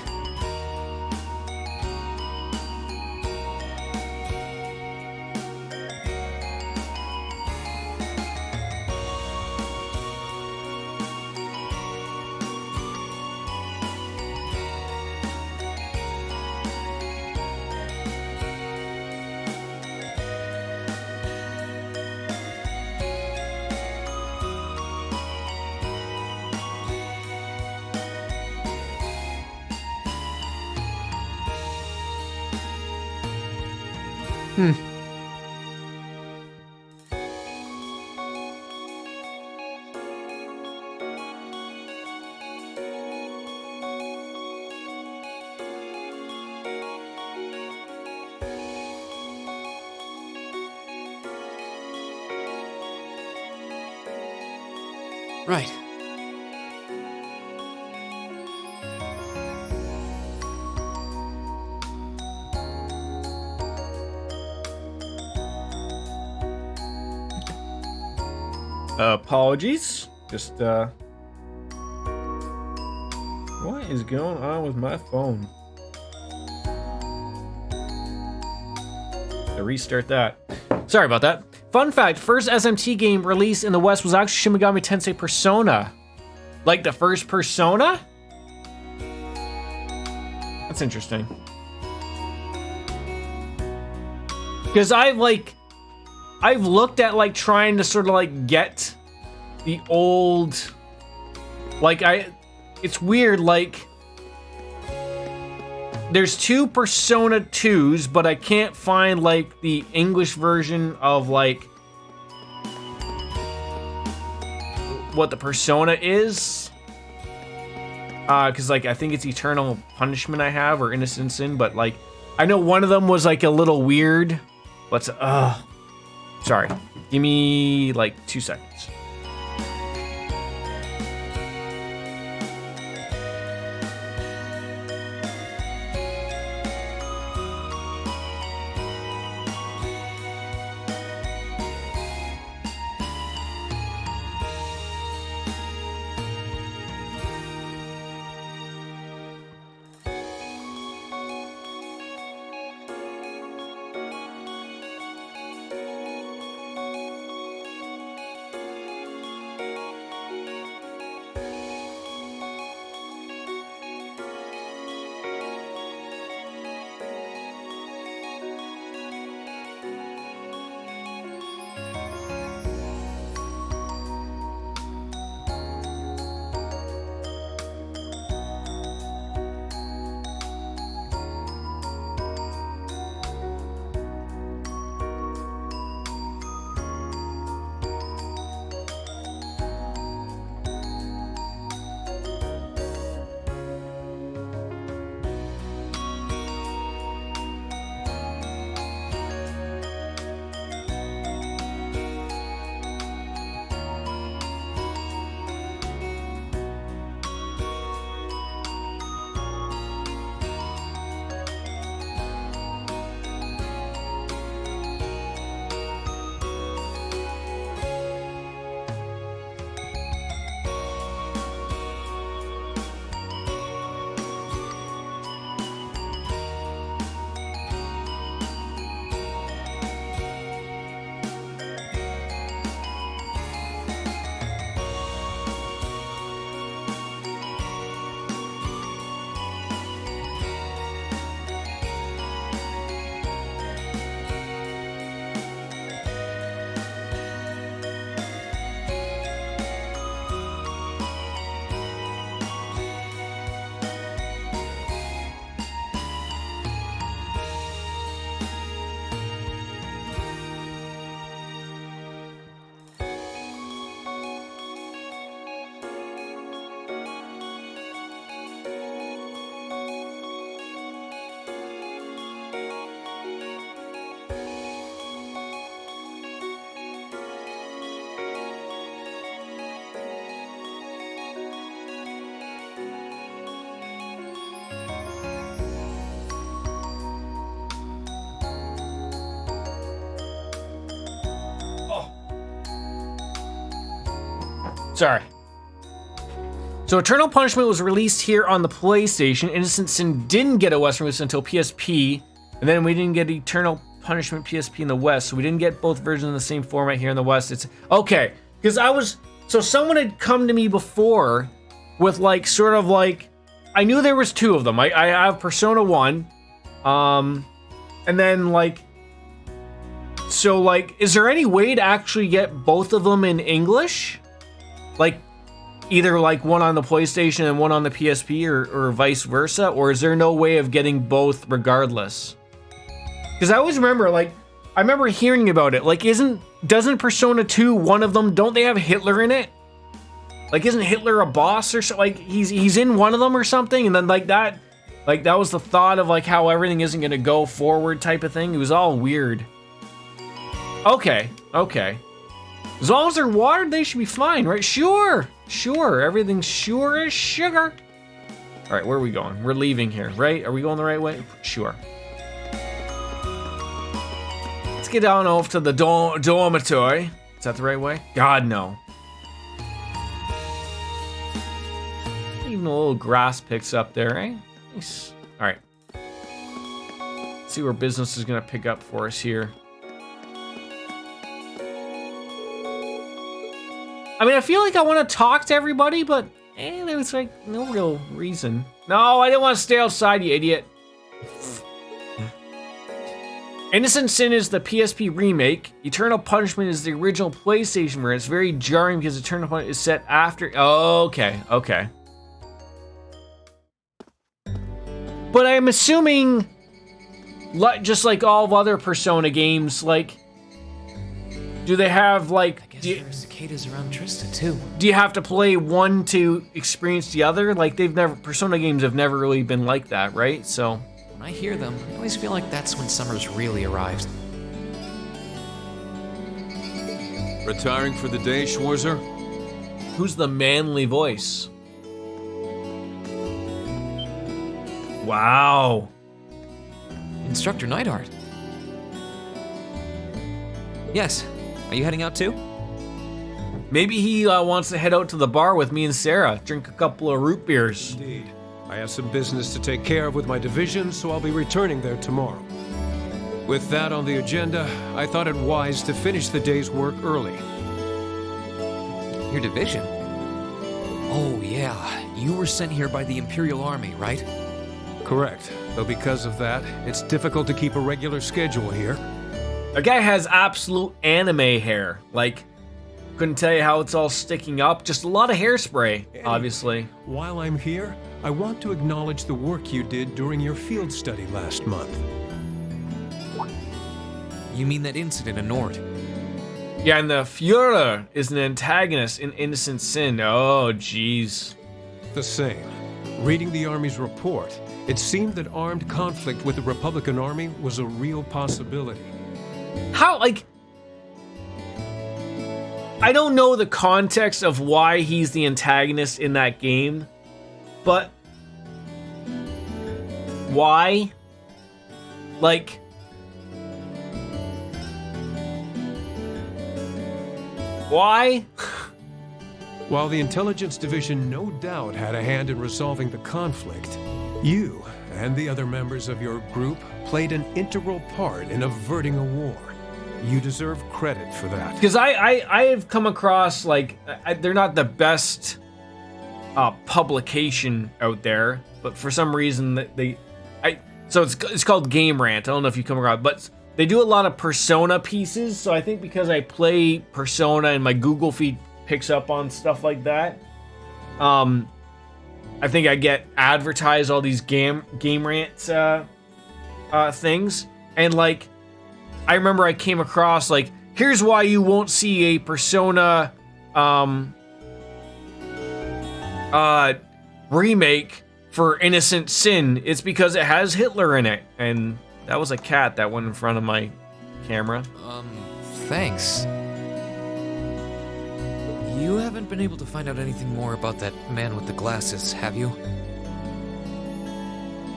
Right. Apologies. Just, what is going on with my phone? To restart that. Sorry about that. Fun fact, first SMT game released in the West was actually Shin Megami Tensei Persona. Like the first Persona? That's interesting. Because I've looked at like trying to sort of like get the old, like it's weird, like there's two Persona 2s, but I can't find like the English version of like what the Persona is. Cause like I think it's Eternal Punishment I have or Innocent Sin, but like I know one of them was like a little weird. Sorry. Give me like 2 seconds. Sorry. So Eternal Punishment was released here on the PlayStation. Innocent Sin didn't get a Western release until PSP. And then we didn't get Eternal Punishment PSP in the West. So we didn't get both versions in the same format here in the West. It's okay. Because so someone had come to me before with like, sort of like, I knew there was two of them. I have Persona 1. And then like, so like, is there any way to actually get both of them in English? Like, either like one on the PlayStation and one on the PSP or vice versa? Or is there no way of getting both regardless? Because I always remember, like, I remember hearing about it. Like, doesn't Persona 2, one of them, don't they have Hitler in it? Like, isn't Hitler a boss or something? Like, he's in one of them or something? And then like that was the thought of like how everything isn't gonna go forward type of thing. It was all weird. Okay. As long as they're watered, they should be fine, right? Sure. Everything's sure as sugar. All right, where are we going? We're leaving here, right? Are we going the right way? Sure. Let's get down over to the dormitory. Is that the right way? God, no. Even a little grass picks up there, eh? Nice. All right. Let's see where business is gonna pick up for us here. I mean, I feel like I want to talk to everybody, but there's like no real reason. No, I didn't want to stay outside, you idiot. Innocent Sin is the PSP remake. Eternal Punishment is the original PlayStation version. It's very jarring because Eternal Punishment is set after. Okay. But I'm assuming, just like all of other Persona games, like, do they have like? There are cicadas around Trista too. Do you have to play one to experience the other? Like Persona games have never really been like that, right? So when I hear them, I always feel like that's when summer's really arrived. Retiring for the day, Schwarzer? Who's the manly voice? Wow. Instructor Neidhart. Yes. Are you heading out too? Maybe he wants to head out to the bar with me and Sarah, drink a couple of root beers. Indeed. I have some business to take care of with my division, so I'll be returning there tomorrow. With that on the agenda, I thought it wise to finish the day's work early. Your division? Oh yeah, you were sent here by the Imperial Army, right? Correct, though because of that, it's difficult to keep a regular schedule here. A guy has absolute anime hair, like, couldn't tell you how it's all sticking up. Just a lot of hairspray, obviously. While I'm here, I want to acknowledge the work you did during your field study last month. You mean that incident in Nord? Yeah, and the Führer is an antagonist in Innocent Sin. Oh, jeez. The same. Reading the Army's report, it seemed that armed conflict with the Republican Army was a real possibility. How, like... I don't know the context of why he's the antagonist in that game, but... why? Like... why? While the Intelligence Division no doubt had a hand in resolving the conflict, you and the other members of your group played an integral part in averting a war. You deserve credit for that. Because I have come across, like, they're not the best publication out there, but for some reason so it's called Game Rant. I don't know if you come across, but they do a lot of Persona pieces. So I think because I play Persona and my Google feed picks up on stuff like that, I think I get advertised all these Game Rant things, and like. I remember I came across, like, here's why you won't see a Persona remake for Innocent Sin. It's because it has Hitler in it. And that was a cat that went in front of my camera. Thanks. You haven't been able to find out anything more about that man with the glasses, have you?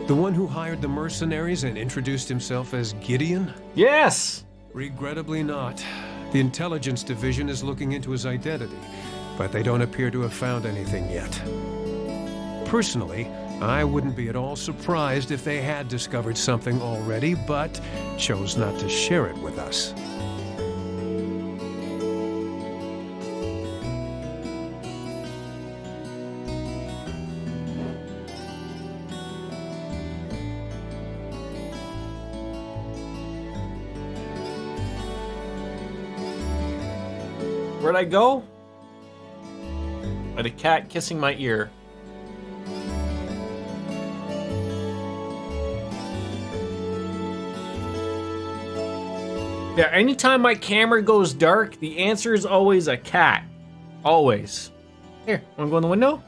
The one who hired the mercenaries and introduced himself as Gideon? Yes! Regrettably not. The Intelligence Division is looking into his identity, but they don't appear to have found anything yet. Personally, I wouldn't be at all surprised if they had discovered something already, but chose not to share it with us. Where'd I go? I had a cat kissing my ear. Yeah, anytime my camera goes dark, the answer is always a cat. Always. Here, wanna go in the window?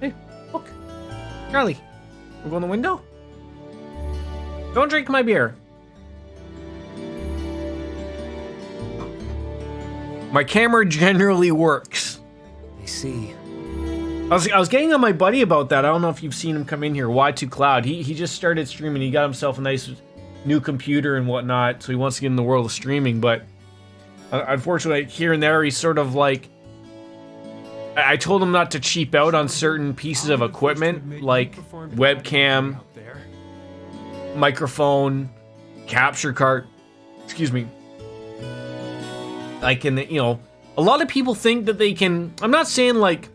Hey, look. Charlie, wanna go in the window? Don't drink my beer. My camera generally works. I see. I was getting on my buddy about that. I don't know if you've seen him come in here. Y2Cloud. He just started streaming. He got himself a nice new computer and whatnot, so he wants to get in the world of streaming. But unfortunately, here and there, he's sort of like. I told him not to cheap out on certain pieces of equipment, like webcam, microphone, capture card. Excuse me. Like, in the, you know, a lot of people think that they can. I'm not saying like.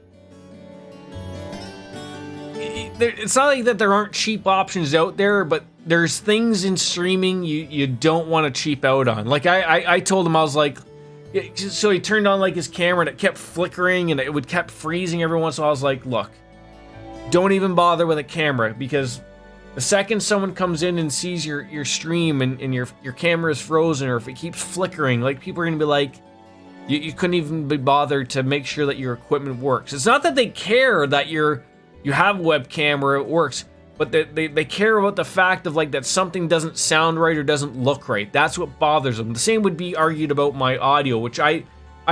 It's not like that there aren't cheap options out there, but there's things in streaming you don't want to cheap out on. Like I told him, I was like, so he turned on like his camera and it kept flickering and it would kept freezing every once in a while. I was like, look, don't even bother with a camera, because the second someone comes in and sees your stream and your camera is frozen, or if it keeps flickering, like, people are gonna be like, you couldn't even be bothered to make sure that your equipment works. It's not that they care that you have a webcam or it works, but they care about the fact of like that something doesn't sound right or doesn't look right. That's what bothers them. The same would be argued about my audio, which I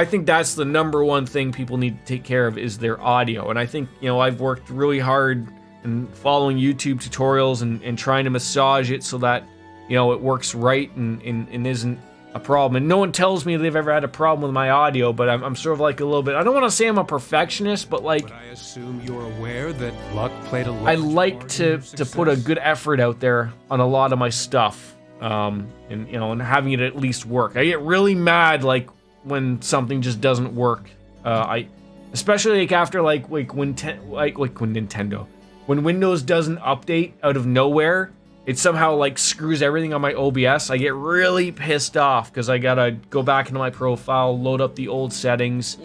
think that's the number one thing people need to take care of, is their audio. And I think, you know, I've worked really hard in following YouTube tutorials and trying to massage it so that, you know, it works right and isn't a problem. And no one tells me they've ever had a problem with my audio, but I'm sort of like a little bit, I don't want to say I'm a perfectionist, but like, I assume you're aware that luck played a large I like part to in put a good effort out there on a lot of my stuff, and you know, and having it at least work. I get really mad like when something just doesn't work. Especially like after when Nintendo, when Windows doesn't update out of nowhere, it somehow like screws everything on my OBS. I get really pissed off because I gotta go back into my profile, load up the old settings,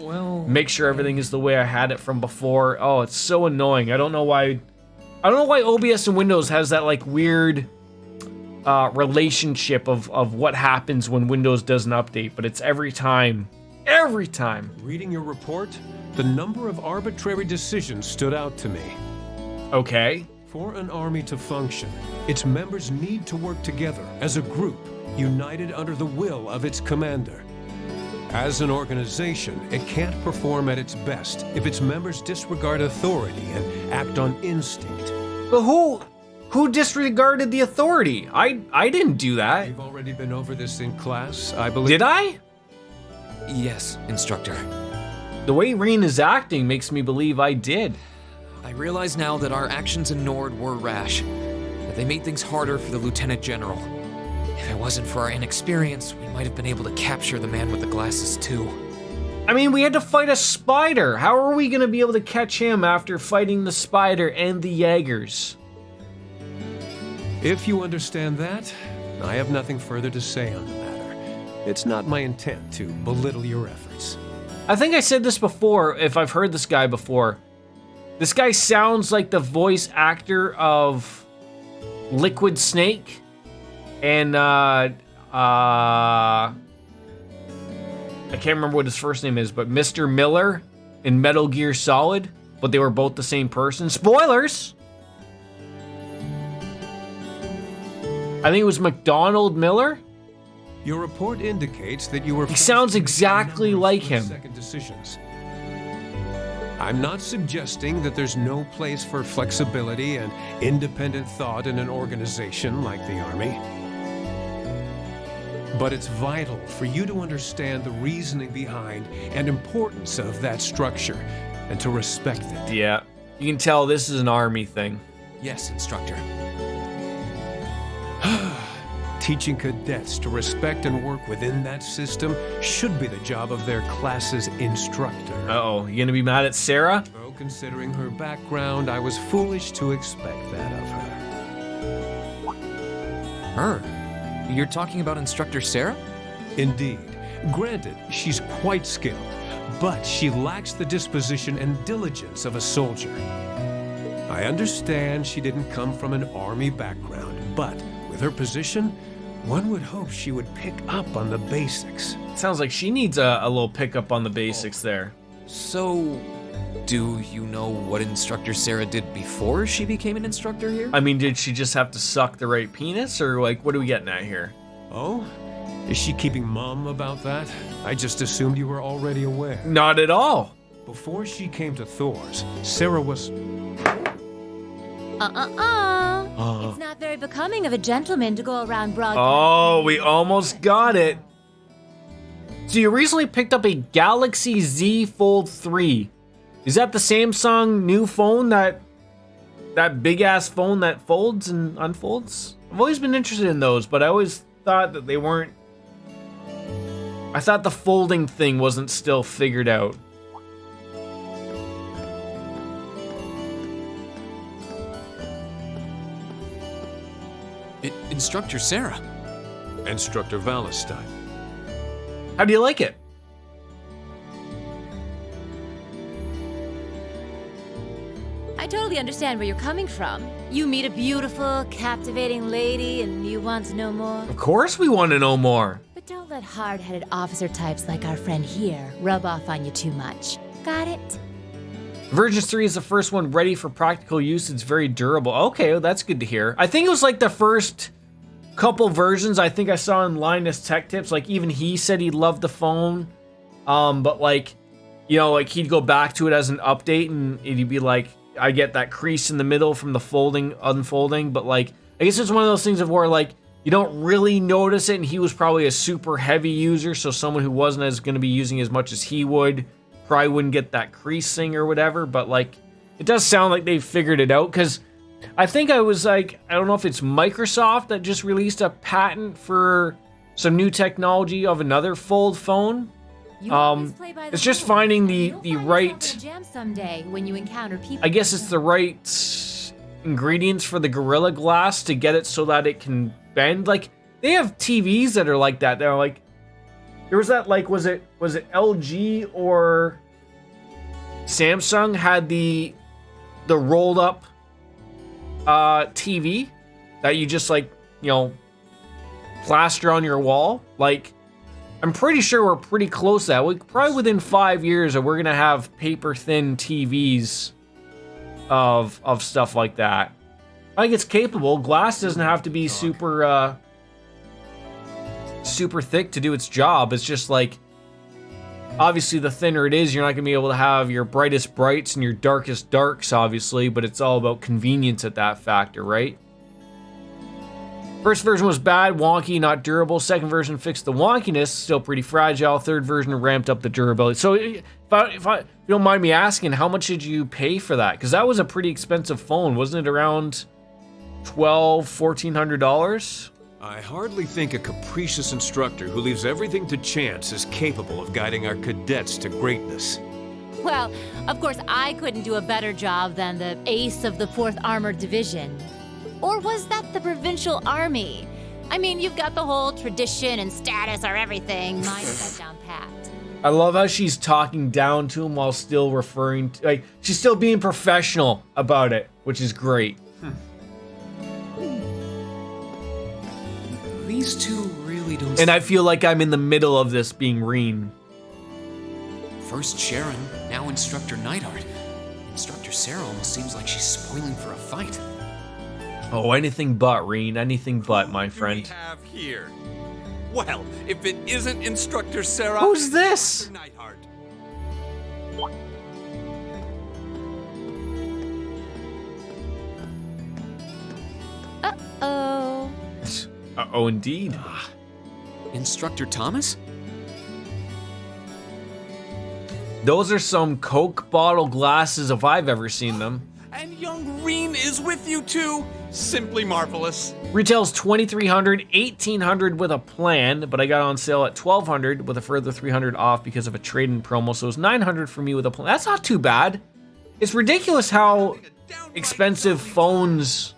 make sure everything is the way I had it from before. Oh, it's so annoying. I don't know why OBS and Windows has that like weird relationship of what happens when Windows doesn't update, but it's every time. Every time. Reading your report, the number of arbitrary decisions stood out to me. Okay. For an army to function, its members need to work together as a group, united under the will of its commander. As an organization, it can't perform at its best if its members disregard authority and act on instinct. But who disregarded the authority? I didn't do that. We've already been over this in class, I believe. Did I? Yes, instructor. The way Reen is acting makes me believe I did. I realize now that our actions in Nord were rash, that they made things harder for the Lieutenant General. If it wasn't for our inexperience, we might have been able to capture the man with the glasses too. I mean, we had to fight a spider. How are we gonna be able to catch him after fighting the spider and the Jaegers? If you understand that, I have nothing further to say on the matter. It's not my intent to belittle your efforts. I think I said this before, if I've heard this guy before. This guy sounds like the voice actor of Liquid Snake and I can't remember what his first name is, but Mr. Miller in Metal Gear Solid, but they were both the same person. Spoilers! I think it was McDonald Miller. Your report indicates that you were... He sounds exactly like him. Second decisions. I'm not suggesting that there's no place for flexibility and independent thought in an organization like the Army. But it's vital for you to understand the reasoning behind and importance of that structure, and to respect it. Yeah, you can tell this is an army thing. Yes, instructor. Teaching cadets to respect and work within that system should be the job of their class's instructor. Uh-oh, you gonna be mad at Sarah? Though considering her background, I was foolish to expect that of her. Her? You're talking about Instructor Sarah? Indeed. Granted, she's quite skilled, but she lacks the disposition and diligence of a soldier. I understand she didn't come from an army background, but with her position, one would hope she would pick up on the basics. Sounds like she needs a little pickup on the basics there. So, do you know what Instructor Sarah did before she became an instructor here? I mean, did she just have to suck the right penis, or like, what are we getting at here? Oh? Is she keeping mum about that? I just assumed you were already aware. Not at all. Before she came to Thor's, Sarah was... It's not very becoming of a gentleman to go around broadcasting. Oh, we almost got it. So you recently picked up a Galaxy Z Fold 3. Is that the Samsung new phone, that big ass phone that folds and unfolds? I've always been interested in those, but I always thought that they weren't. I thought the folding thing wasn't still figured out. Instructor Sarah. Instructor Valentine. How do you like it? I totally understand where you're coming from. You meet a beautiful, captivating lady and you want to know more. Of course we want to know more. But don't let hard-headed officer types like our friend here rub off on you too much. Got it? Version 3 is the first one ready for practical use. It's very durable. Okay, well, that's good to hear. I think it was like the first couple versions I think I saw in Linus Tech Tips. Like, even he said he loved the phone. But like, you know, like he'd go back to it as an update and he'd be like, I get that crease in the middle from the folding, unfolding. But like, I guess it's one of those things of where like, you don't really notice it. And he was probably a super heavy user. So someone who wasn't as going to be using as much as he would probably wouldn't get that creasing or whatever. But like, it does sound like they figured it out, because I think I was like, I don't know if it's Microsoft that just released a patent for some new technology of another fold phone. It's just finding the right, Jam someday when you encounter people. I guess it's the right ingredients for the Gorilla Glass to get it so that it can bend. Like, they have TVs that are like that. They're like, there was that, like, was it LG or Samsung had the rolled up TV that you just, like, you know, plaster on your wall. Like, I'm pretty sure we're pretty close to that. We probably within 5 years we're gonna have paper thin TVs of stuff like that. I think it's capable. Glass doesn't have to be super thick to do its job. It's just like, obviously the thinner it is, you're not gonna be able to have your brightest brights and your darkest darks, obviously, but it's all about convenience at that factor, right? First version was bad, wonky, not durable. Second version fixed the wonkiness, still pretty fragile. Third version ramped up the durability. So if you don't mind me asking, how much did you pay for that? Because that was a pretty expensive phone. Wasn't it around $1,400? I hardly think a capricious instructor who leaves everything to chance is capable of guiding our cadets to greatness. Well, of course, I couldn't do a better job than the ace of the 4th Armored Division. Or was that the Provincial Army? I mean, you've got the whole tradition and status are everything. Mine's set down pat. I love how she's talking down to him while still referring to, like, she's still being professional about it, which is great. These two really don't... And I feel like I'm in the middle of this being Reen. First Sharon, now Instructor Neidhart. Instructor Sarah almost seems like she's spoiling for a fight. Oh, anything but, Reen. Anything but, my friend. What do we have here? Well, if it isn't Instructor Sarah... Who's this? Neidhart. Uh-oh. Uh-oh, indeed. Instructor Thomas? Those are some Coke bottle glasses if I've ever seen them. And young Reen is with you too. Simply marvelous. Retails $2,300, $1,800 with a plan, but I got on sale at $1,200 with a further $300 off because of a trade-in promo, so it was $900 for me with a plan. That's not too bad. It's ridiculous how expensive phones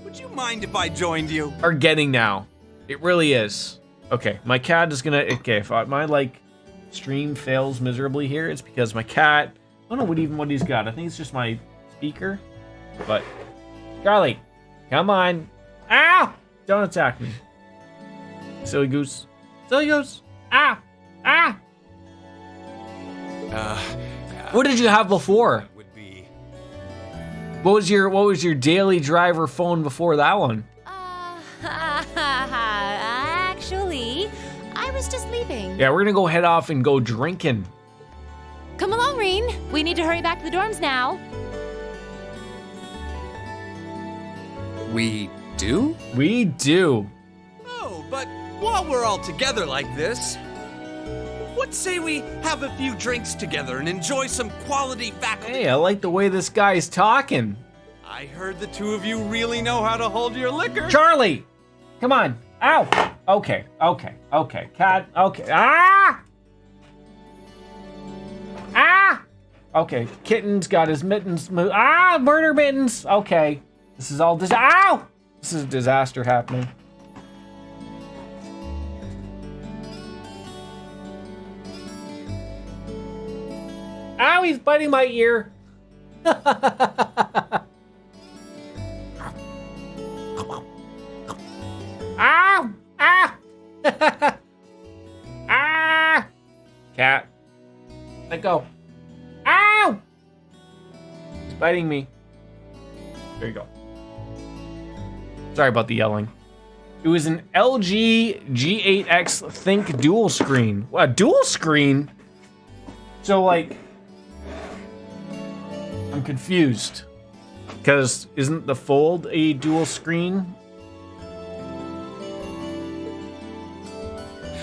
Would you mind if I joined you? are getting now. It really is. Okay, my cat is gonna, okay, if my stream fails miserably here, it's because my cat, I don't know what he's got. I think it's just my speaker, but Charlie, come on. Ow! Don't attack me. Silly goose. Silly goose. Ah! Ah! What did you have before? What was your daily driver phone before that one? Actually, I was just leaving. Yeah, we're gonna go head off and go drinking. Come along, Reen. We need to hurry back to the dorms now. We do? We do. Oh, but while we're all together like this, what say we have a few drinks together and enjoy some quality faculty? Hey, I like the way this guy's talking. I heard the two of you really know how to hold your liquor. Charlie! Come on. Ow! Okay. Cat, okay. Ah! Ah! Okay, Kitten's got his mittens. Murder mittens! Okay. This is all ow! This is a disaster happening. Ow, he's biting my ear. Ow! Ah! Ah! Cat. Let go. Ow! He's biting me. There you go. Sorry about the yelling. It was an LG G8X Think dual screen. A dual screen? So, like, I'm confused. Because isn't the Fold a dual screen?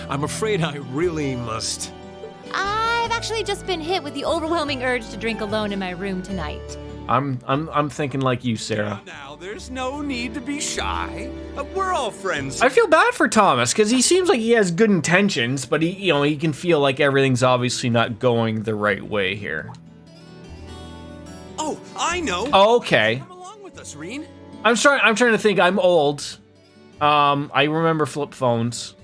I'm afraid I really must. I've actually just been hit with the overwhelming urge to drink alone in my room tonight. I'm thinking like you, Sarah. Now, there's no need to be shy. We're all friends. I feel bad for Thomas because he seems like he has good intentions, but he can feel like everything's obviously not going the right way here. Oh, I know. Okay. Come along with us, Reen. I'm trying to think. I'm old. I remember flip phones.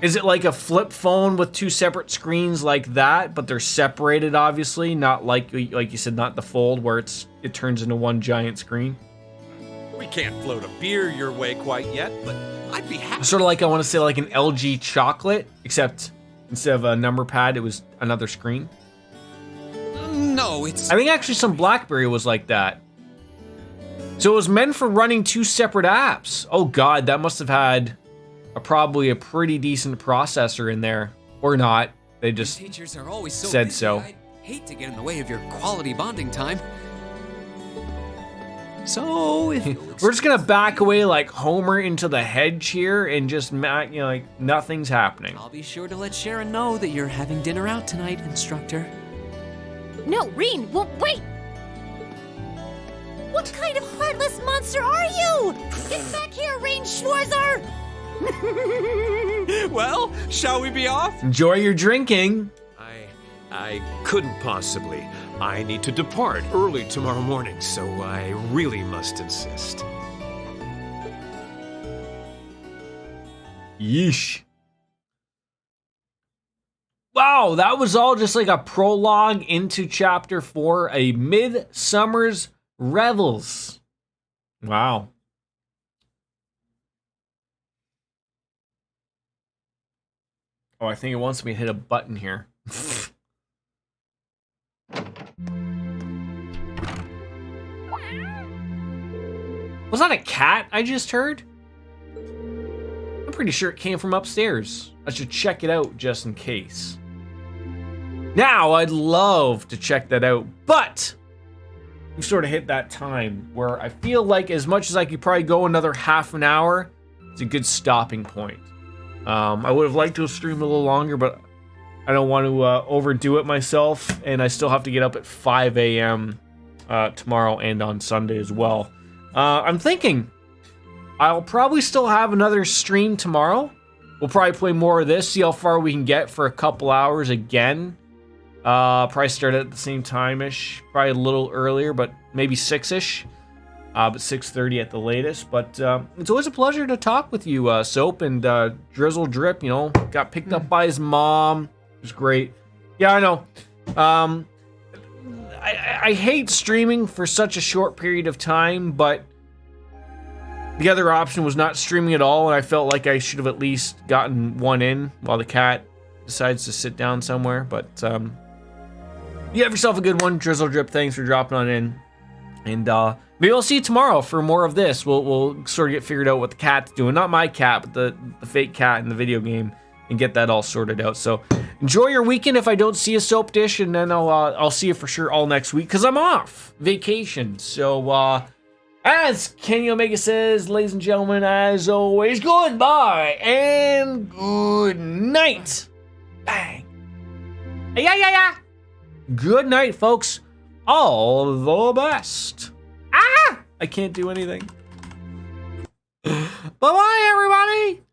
Is it like a flip phone with two separate screens like that, but they're separated, obviously, not like you said, not the Fold where it turns into one giant screen? We can't float a beer your way quite yet, but I'd be happy. Sort of like, I want to say like an LG chocolate, except instead of a number pad, it was another screen. No, it's... I think actually some BlackBerry was like that. So it was meant for running two separate apps. Oh God, that must have had probably a pretty decent processor in there. Or not. They just teachers are always so said busy, so. I'd hate to get in the way of your quality bonding time. So, if We're just gonna back away like Homer into the hedge here and just, like nothing's happening. I'll be sure to let Sharon know that you're having dinner out tonight, instructor. No, Reen, well, wait! What kind of heartless monster are you? Get back here, Reen Schwarzer! Well, shall we be off? Enjoy your drinking. I couldn't possibly. I need to depart early tomorrow morning, so I really must insist. Yeesh. Wow, that was all just like a prologue into Chapter 4, a Midsummer's Revels. Wow. Oh, I think it wants me to hit a button here. Was that a cat I just heard? I'm pretty sure it came from upstairs. I should check it out just in case. Now, I'd love to check that out, but we've sort of hit that time where I feel like as much as I could probably go another half an hour, it's a good stopping point. I would have liked to have streamed a little longer, but I don't want to overdo it myself, and I still have to get up at 5 a.m. Tomorrow and on Sunday as well. I'm thinking I'll probably still have another stream tomorrow. We'll probably play more of this, see how far we can get for a couple hours again. Probably start at the same time-ish, probably a little earlier, but maybe 6-ish. But 6:30 at the latest. But it's always a pleasure to talk with you, Soap, and Drizzle Drip, you know, got picked up by his mom. It was great. Yeah, I know. I hate streaming for such a short period of time, but the other option was not streaming at all, and I felt like I should have at least gotten one in while the cat decides to sit down somewhere. But you have yourself a good one, Drizzle Drip. Thanks for dropping on in. And maybe I'll see you tomorrow for more of this. We'll sort of get figured out what the cat's doing. Not my cat, but the fake cat in the video game, and get that all sorted out. So enjoy your weekend if I don't see a Soap Dish, and then I'll see you for sure all next week, because I'm off vacation. So as Kenny Omega says, ladies and gentlemen, as always, goodbye and good night. Bang. Yeah. Good night, folks. All the best. I can't do anything. Bye-bye, everybody.